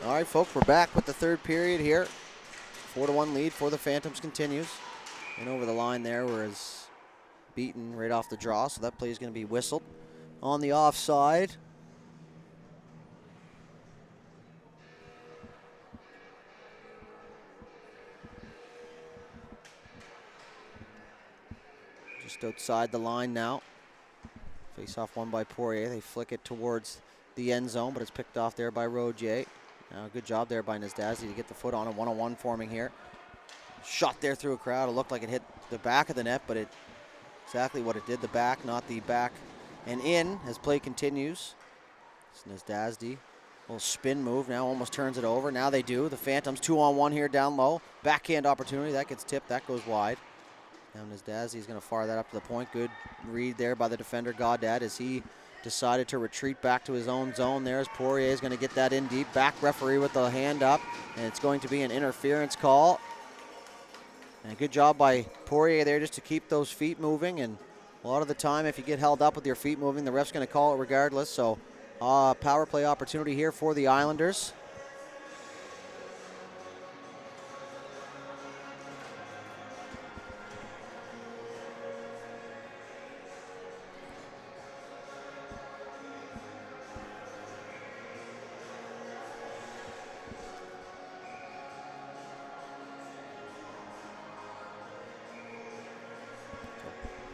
All right, folks, we're back with the third period here. 4-1 lead for the Phantoms continues. And over the line there was beaten right off the draw, so that play is going to be whistled. On the offside, just outside the line now. Face off one by Poirier. They flick it towards the end zone, but it's picked off there by Rogier. Now, good job there by Nasdazzi to get the foot on it. 1-on-1 forming here. Shot there through a crowd. It looked like it hit the back of the net, but it exactly what it did. The back, not the back and in as play continues. It's Nasdazzi. Little spin move now, almost turns it over. Now they do. The Phantoms 2-on-1 here down low. Backhand opportunity. That gets tipped. That goes wide. Now Nasdazzi is going to fire that up to the point. Good read there by the defender, Gaudette, as he decided to retreat back to his own zone there as Poirier is going to get that in deep. Back referee with the hand up, and it's going to be an interference call. And good job by Poirier there just to keep those feet moving. And a lot of the time, if you get held up with your feet moving, the ref's going to call it regardless. So power play opportunity here for the Islanders.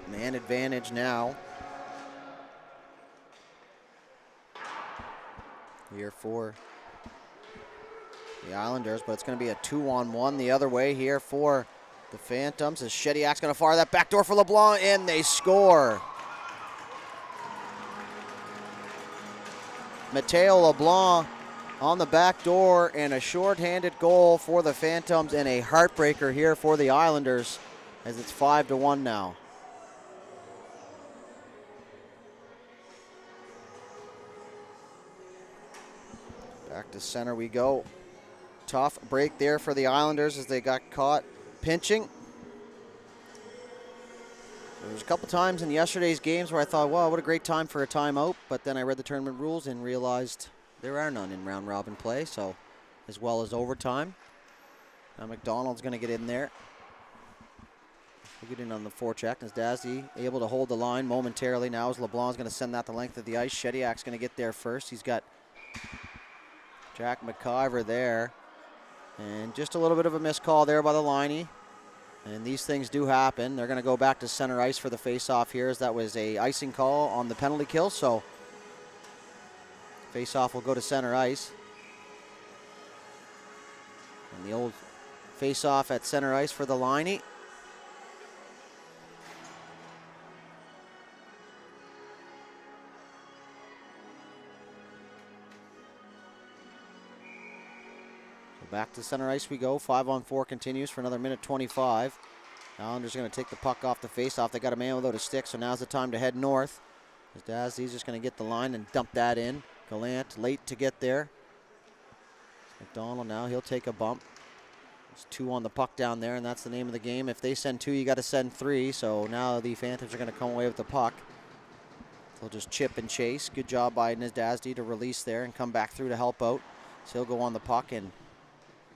Man advantage now here for the Islanders, but it's going to be a 2-on-1 the other way here for the Phantoms as Shediak's going to fire that backdoor for LeBlanc, and they score. Mateo LeBlanc on the back door, and a shorthanded goal for the Phantoms, and a heartbreaker here for the Islanders as it's 5-1 now. Back to center we go. Tough break there for the Islanders as they got caught pinching. There was a couple times in yesterday's games where I thought, wow, what a great time for a timeout, but then I read the tournament rules and realized there are none in round robin play, so as well as overtime. Now McDonald's going to get in there. He'll get in on the forecheck. Nasdazzi able to hold the line momentarily now as LeBlanc's going to send that the length of the ice. Shediak's going to get there first. He's got Jack McIver there. And just a little bit of a missed call there by the liney. And these things do happen. They're going to go back to center ice for the face-off here, as that was a icing call on the penalty kill. So face-off will go to center ice. And the old face-off at center ice for the liney. Back to center ice we go. 5-on-4 continues for another minute 25. Islanders are going to take the puck off the face-off. They got a man without a stick, so now's the time to head north. Dazzy's just going to get the line and dump that in. Gallant late to get there. McDonald now, he'll take a bump. There's 2 on the puck down there, and that's the name of the game. If they send 2, you got to send 3. So now the Phantoms are going to come away with the puck. They'll just chip and chase. Good job by Dazzy to release there and come back through to help out. So he'll go on the puck, and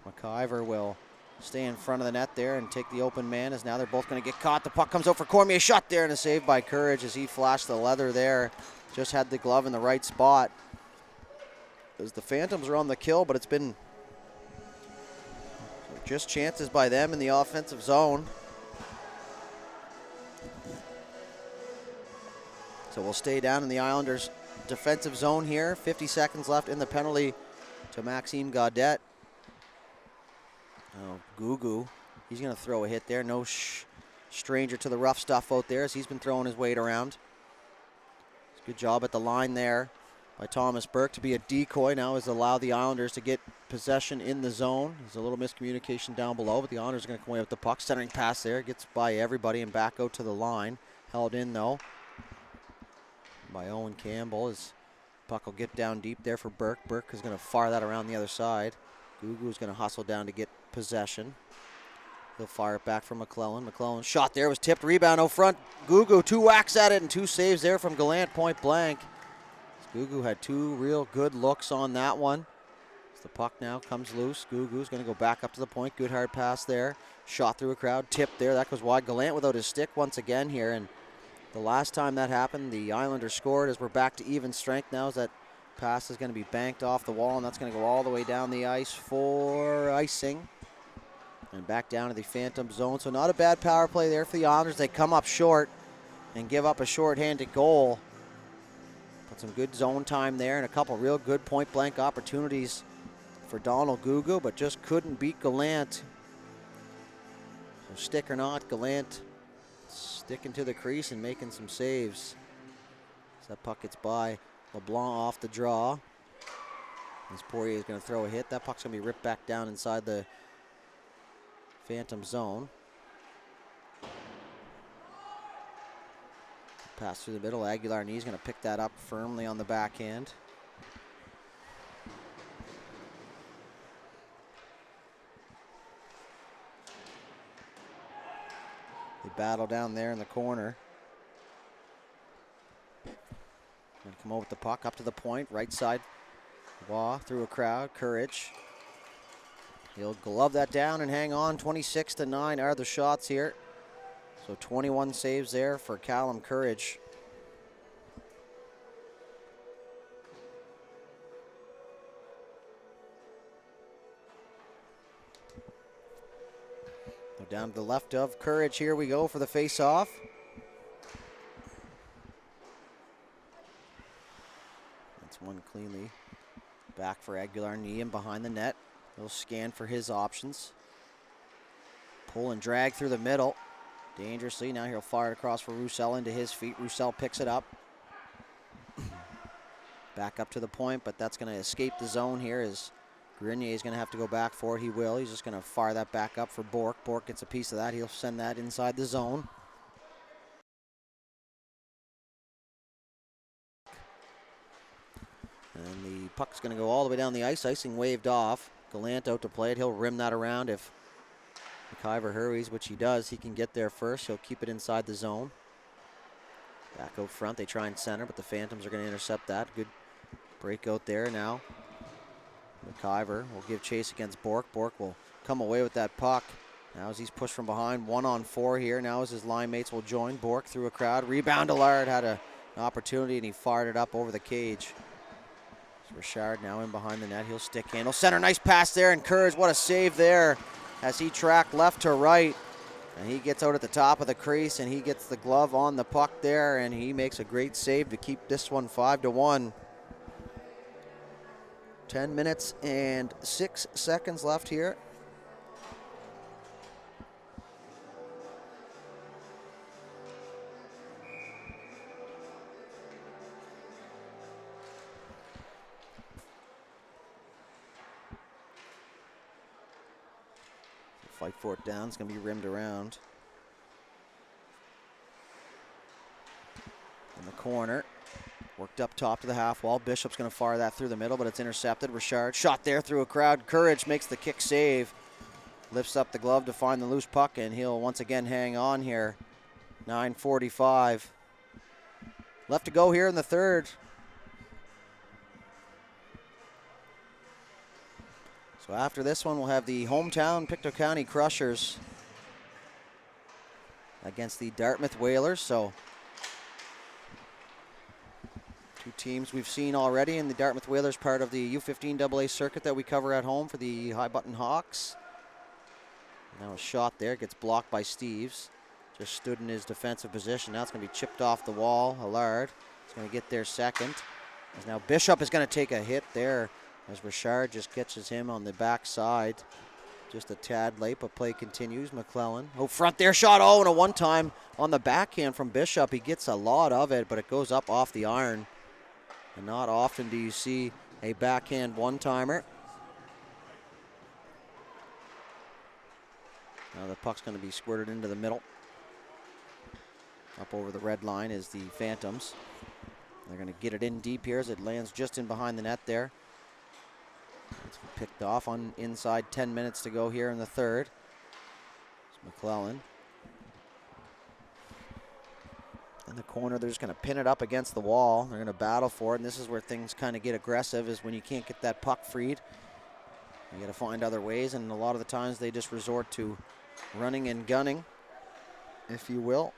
McIver will stay in front of the net there and take the open man, as now they're both going to get caught. The puck comes out for Cormier. Shot there, and a save by Courage as he flashed the leather there. Just had the glove in the right spot. As the Phantoms are on the kill, but it's been just chances by them in the offensive zone. So we'll stay down in the Islanders' defensive zone here. 50 seconds left in the penalty to Maxime Gaudette. Oh, Gugu, he's going to throw a hit there. No stranger to the rough stuff out there, as he's been throwing his weight around. Good job at the line there by Thomas Burke to be a decoy. Now has allowed the Islanders to get possession in the zone. There's a little miscommunication down below, but the Islanders are going to come away with the puck. Centering pass there, gets by everybody and back out to the line. Held in though by Owen Campbell. His puck will get down deep there for Burke. Burke is going to fire that around the other side. Gugu is going to hustle down to get possession. He'll fire it back from McClellan. McClellan's shot there was tipped. Rebound out front. Gugu 2 whacks at it and 2 saves there from Gallant, point blank. Gugu had 2 real good looks on that one. As the puck now comes loose. Gugu's going to go back up to the point. Good hard pass there. Shot through a crowd. Tipped there. That goes wide. Gallant without his stick once again here. And the last time that happened, the Islanders scored. As we're back to even strength now, as that pass is going to be banked off the wall, and that's going to go all the way down the ice for icing. And back down to the Phantom zone. So not a bad power play there for the Islanders. They come up short and give up a short-handed goal. But some good zone time there and a couple real good point-blank opportunities for Donald Gugu, but just couldn't beat Gallant. So stick or not, Gallant sticking to the crease and making some saves. As that puck gets by LeBlanc off the draw. As Poirier is going to throw a hit. That puck's going to be ripped back down inside the Phantom zone. Pass through the middle. Aguilar Knee's going to pick that up firmly on the backhand. They battle down there in the corner. Going to come over with the puck up to the point. Right side. Waugh through a crowd. Courage. He'll glove that down and hang on. 26-9 are the shots here. So 21 saves there for Callum Courage. So down to the left of Courage, here we go for the face-off. That's one cleanly back for Aguilar Knee and behind the net. He'll scan for his options. Pull and drag through the middle. Dangerously. Now he'll fire it across for Roussel into his feet. Roussel picks it up. Back up to the point, but that's going to escape the zone here as Grenier is going to have to go back for it. He will. He's just going to fire that back up for Bourque. Bourque gets a piece of that. He'll send that inside the zone. And the puck's going to go all the way down the ice. Icing waved off. Gallant out to play it. He'll rim that around if McIver hurries, which he does. He can get there first. He'll keep it inside the zone. Back out front. They try and center, but the Phantoms are going to intercept that. Good break out there now. McIver will give chase against Bourque. Bourque will come away with that puck. Now as he's pushed from behind, 1-on-4 here. Now as his line mates will join. Bourque through a crowd. Rebound. Allard had an opportunity and he fired it up over the cage. Richard now in behind the net. He'll stick handle. Center, nice pass there. And Courage, what a save there as he tracked left to right. And he gets out at the top of the crease, and he gets the glove on the puck there, and he makes a great save to keep this one 5-1. 10 minutes and 6 seconds left here. Fight for it down. It's going to be rimmed around. In the corner. Worked up top to the half wall. Bishop's going to fire that through the middle, but it's intercepted. Richard shot there through a crowd. Courage makes the kick save. Lifts up the glove to find the loose puck, and he'll once again hang on here. 9:45 left to go here in the third. So after this one, we'll have the hometown Pictou County Crushers against the Dartmouth Whalers. So two teams we've seen already, in the Dartmouth Whalers part of the U15AA circuit that we cover at home for the High Button Hawks. Now a shot there, gets blocked by Steves. Just stood in his defensive position. Now it's going to be chipped off the wall. Allard is going to get there second. As now Bishop is going to take a hit there as Richard just catches him on the backside. Just a tad late, but play continues. McClellan. Oh, front there shot. Oh, and a one-time on the backhand from Bishop. He gets a lot of it, but it goes up off the iron. And not often do you see a backhand one-timer. Now the puck's going to be squirted into the middle. Up over the red line is the Phantoms. They're going to get it in deep here as it lands just in behind the net there. It's picked off on inside. 10 minutes to go here in the third. It's McClellan. In the corner, they're just going to pin it up against the wall. They're going to battle for it, and this is where things kind of get aggressive, is when you can't get that puck freed. You got to find other ways, and a lot of the times they just resort to running and gunning, if you will.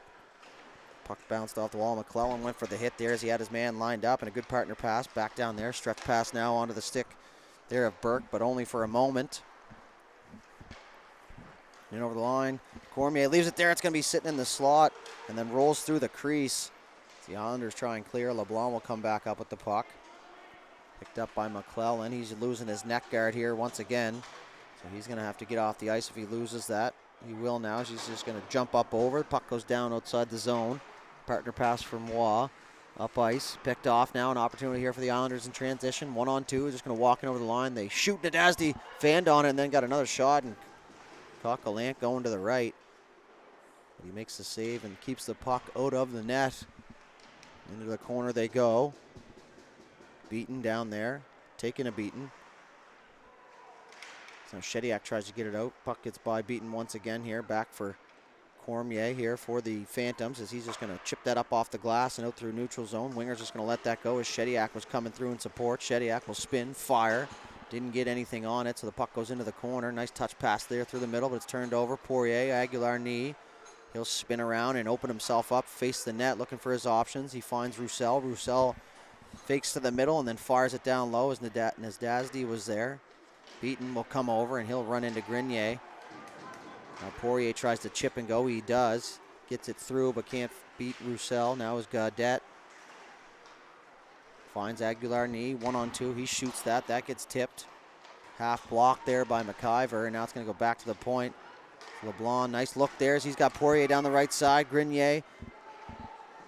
Puck bounced off the wall. McClellan went for the hit there as he had his man lined up, and a good partner pass back down there. Stretch pass now onto the stick there of Burke, but only for a moment. In over the line. Cormier leaves it there. It's going to be sitting in the slot and then rolls through the crease. The Islanders try and clear. LeBlanc will come back up with the puck. Picked up by McClellan. He's losing his neck guard here once again. So he's going to have to get off the ice if he loses that. He will now. He's just going to jump up over. The puck goes down outside the zone. Partner pass from Waugh. Up ice. Picked off now. An opportunity here for the Islanders in transition. 1-on-2. Just going to walk in over the line. They shoot. Nadazdi fanned on it and then got another shot. And Coquelant going to the right. But he makes the save and keeps the puck out of the net. Into the corner they go. Beaten down there. Taking a beating. So Shediak tries to get it out. Puck gets by Beaton once again here. Back for Cormier here for the Phantoms as he's just going to chip that up off the glass and out through neutral zone. Winger's just going to let that go as Shediak was coming through in support. Shediak will spin, fire. Didn't get anything on it, so the puck goes into the corner. Nice touch pass there through the middle, but it's turned over. Poirier, Aguilar knee. He'll spin around and open himself up, face the net, looking for his options. He finds Roussel. Roussel fakes to the middle and then fires it down low as Nadazdi was there. Beaton will come over and he'll run into Grenier. Now Poirier tries to chip and go. He does. Gets it through but can't beat Roussel. Now is Gaudette. Finds Aguilar knee. 1-on-2. He shoots that. That gets tipped. Half blocked there by McIver. And now it's going to go back to the point. LeBlanc, nice look there as he's got Poirier down the right side. Grenier.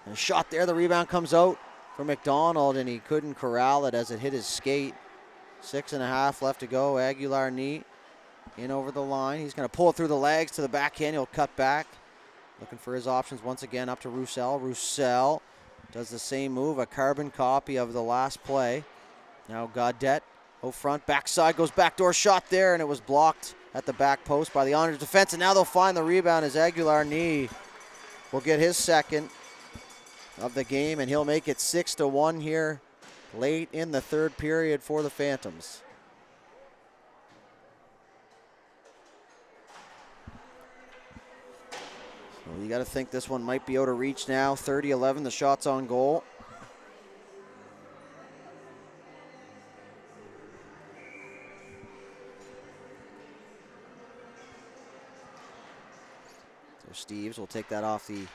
And a shot there. The rebound comes out for McDonald and he couldn't corral it as it hit his skate. 6.5 left to go. Aguilar knee in over the line. He's going to pull it through the legs to the backhand. He'll cut back. Looking for his options once again up to Roussel. Roussel does the same move, a carbon copy of the last play. Now Gaudette, out front, backside, goes backdoor shot there, and it was blocked at the back post by the Islanders defense, and now they'll find the rebound as Aguilar knee will get his second of the game, and he'll make it 6-1 here late in the third period for the Phantoms. Well, you got to think this one might be out of reach now. 30-11, the shots on goal. So Steves will take that off the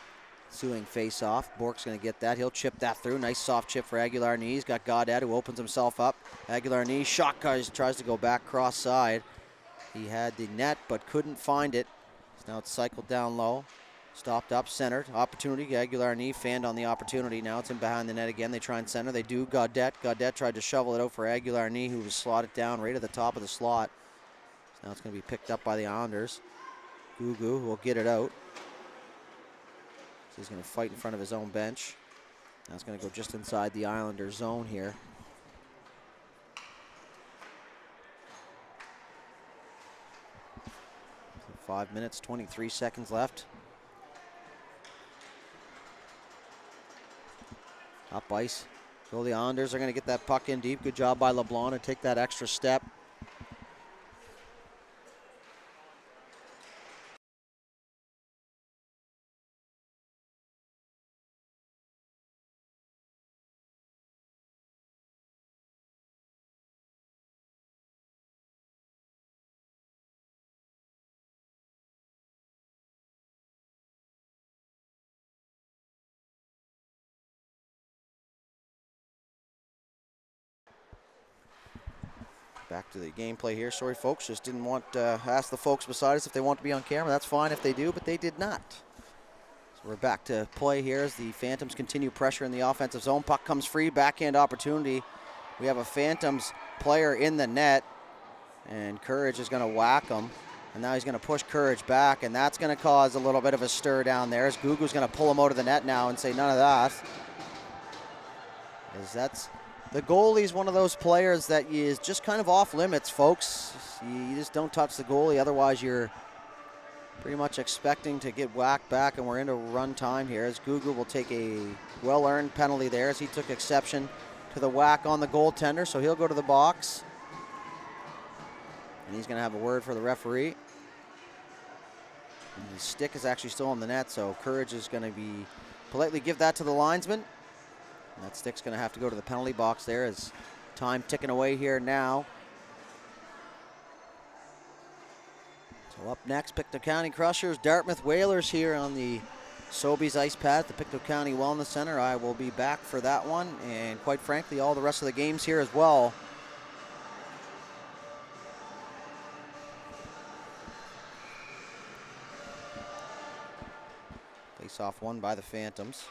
ensuing face-off. Bork's going to get that. He'll chip that through. Nice soft chip for Aguilar-Knee. He's got Gaudette who opens himself up. Aguilar-Knee shot tries to go back cross side. He had the net but couldn't find it. So now it's cycled down low. Stopped up, centered. Opportunity. Aguilar-Knee fanned on the opportunity. Now it's in behind the net again. They try and center. They do. Gaudette. Gaudette tried to shovel it out for Aguilar-Knee, who was slotted down right at the top of the slot. So now it's going to be picked up by the Islanders. Gugu will get it out. So he's going to fight in front of his own bench. Now it's going to go just inside the Islanders zone here. 5 minutes, 23 seconds left. Up ice. So the Islanders are going to get that puck in deep. Good job by LeBlanc to take that extra step. Back to the gameplay here. Sorry, folks, just didn't want to ask the folks beside us if they want to be on camera. That's fine if they do, but they did not. So we're back to play here as the Phantoms continue pressure in the offensive zone. Puck comes free, backhand opportunity. We have a Phantoms player in the net, and Courage is going to whack him. And now he's going to push Courage back, and that's going to cause a little bit of a stir down there as Gugu's going to pull him out of the net now and say none of that. As that's... The goalie's one of those players that is just kind of off limits, folks. You just don't touch the goalie, otherwise you're pretty much expecting to get whacked back, and we're into run time here as Gugu will take a well-earned penalty there as he took exception to the whack on the goaltender, so he'll go to the box. And he's going to have a word for the referee. And his stick is actually still on the net, so Courage is going to be politely give that to the linesman. That stick's going to have to go to the penalty box there as time ticking away here now. So up next, Pictou County Crushers, Dartmouth Whalers here on the Sobeys ice pad at the Pictou County Wellness Center. I will be back for that one, and quite frankly, all the rest of the games here as well. Face-off won by the Phantoms.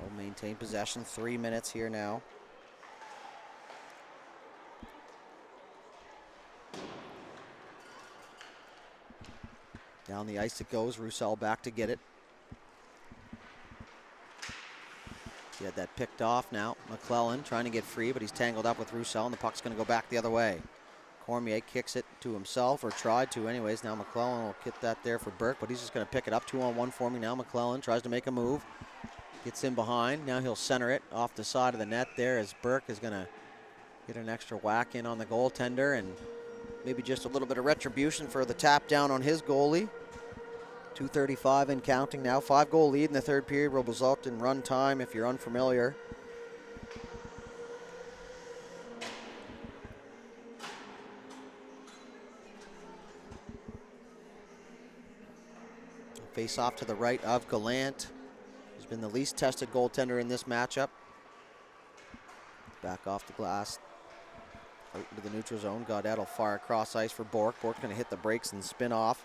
They'll maintain possession. 3 minutes here now. Down the ice it goes. Roussel back to get it. He had that picked off now. McClellan trying to get free, but he's tangled up with Roussel, and the puck's going to go back the other way. Cormier kicks it to himself, or tried to anyways. Now McClellan will get that there for Burke, but he's just going to pick it up. 2-on-1 forming now. McClellan tries to make a move. Gets in behind. Now he'll center it off the side of the net there as Burke is going to get an extra whack in on the goaltender, and maybe just a little bit of retribution for the tap down on his goalie. 2:35 and counting now. 5-goal lead in the third period will result in run time if you're unfamiliar. Face off to the right of Gallant. He's been the least tested goaltender in this matchup. Back off the glass. Out into the neutral zone. Gaudette will fire across ice for Bork. Bork's going to hit the brakes and spin off.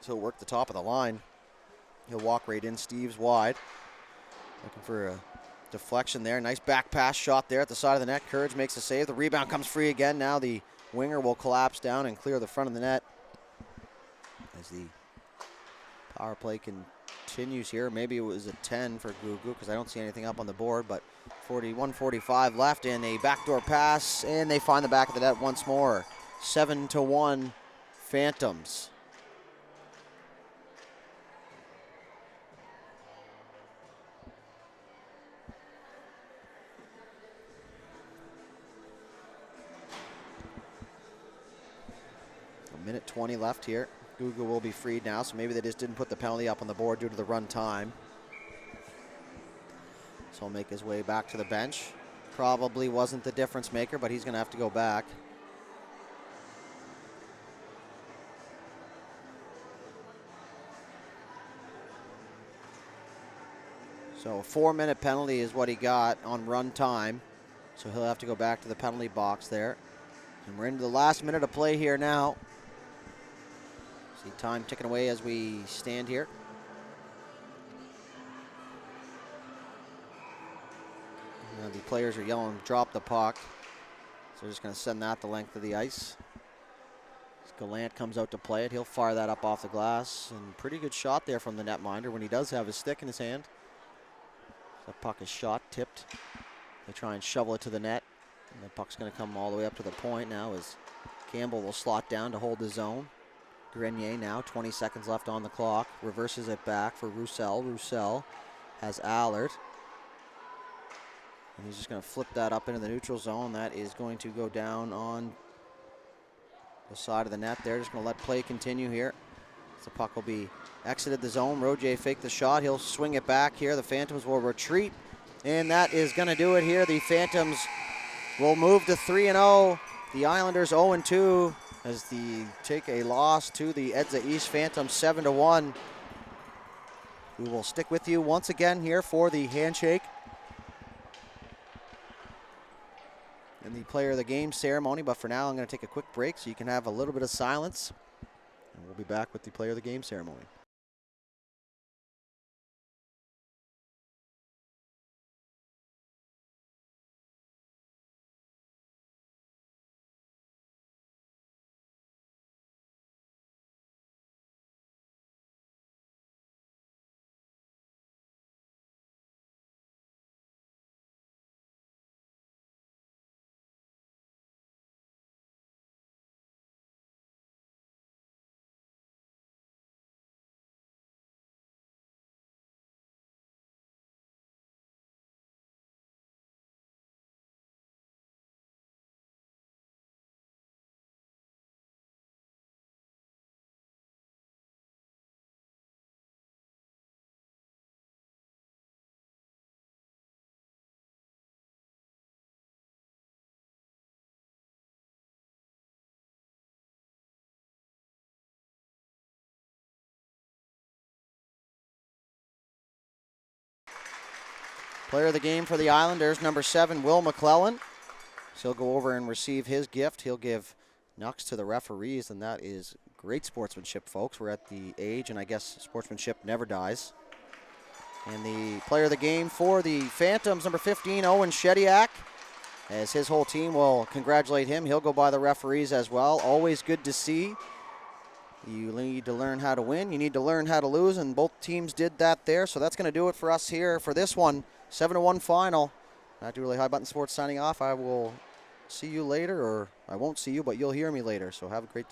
So he'll work the top of the line. He'll walk right in. Steve's wide. Looking for a deflection there. Nice back pass shot there at the side of the net. Courage makes a save. The rebound comes free again. Now the winger will collapse down and clear the front of the net. As the power play continues here. Maybe it was a 10 for Gugu because I don't see anything up on the board, but 1:45 left and a backdoor pass, and they find the back of the net once more. 7-1 Phantoms. A minute 20 left here. Gugu will be freed now, so maybe they just didn't put the penalty up on the board due to the run time. So he'll make his way back to the bench. Probably wasn't the difference maker, but he's going to have to go back. So a 4-minute penalty is what he got on run time. So he'll have to go back to the penalty box there. And we're into the last minute of play here now. See time ticking away as we stand here. Now the players are yelling, drop the puck. So they're just going to send that the length of the ice. Gallant comes out to play it. He'll fire that up off the glass. And pretty good shot there from the netminder when he does have his stick in his hand. The puck is shot, tipped. They try and shovel it to the net. And the puck's going to come all the way up to the point now as Campbell will slot down to hold the zone. Grenier now, 20 seconds left on the clock. Reverses it back for Roussel. Roussel has Allard. And he's just going to flip that up into the neutral zone. That is going to go down on the side of the net there. Just going to let play continue here. The puck will be exited the zone. Roger faked the shot. He'll swing it back here. The Phantoms will retreat. And that is going to do it here. The Phantoms will move to 3-0. The Islanders 0-2 as they take a loss to the EDZA East Phantoms 7-1. We will stick with you once again here for the handshake and the player of the game ceremony. But for now, I'm going to take a quick break so you can have a little bit of silence. And we'll be back with the player of the game ceremony. Player of the game for the Islanders, number 7, Will McClellan. So he'll go over and receive his gift. He'll give Nux to the referees, and that is great sportsmanship, folks. We're at the age, and I guess sportsmanship never dies. And the player of the game for the Phantoms, number 15, Owen Shediak, as his whole team will congratulate him. He'll go by the referees as well. Always good to see. You need to learn how to win. You need to learn how to lose, and both teams did that there. So that's going to do it for us here for this one. 7-1 final. Not really High Button Sports signing off. I will see you later, or I won't see you, but you'll hear me later. So have a great day.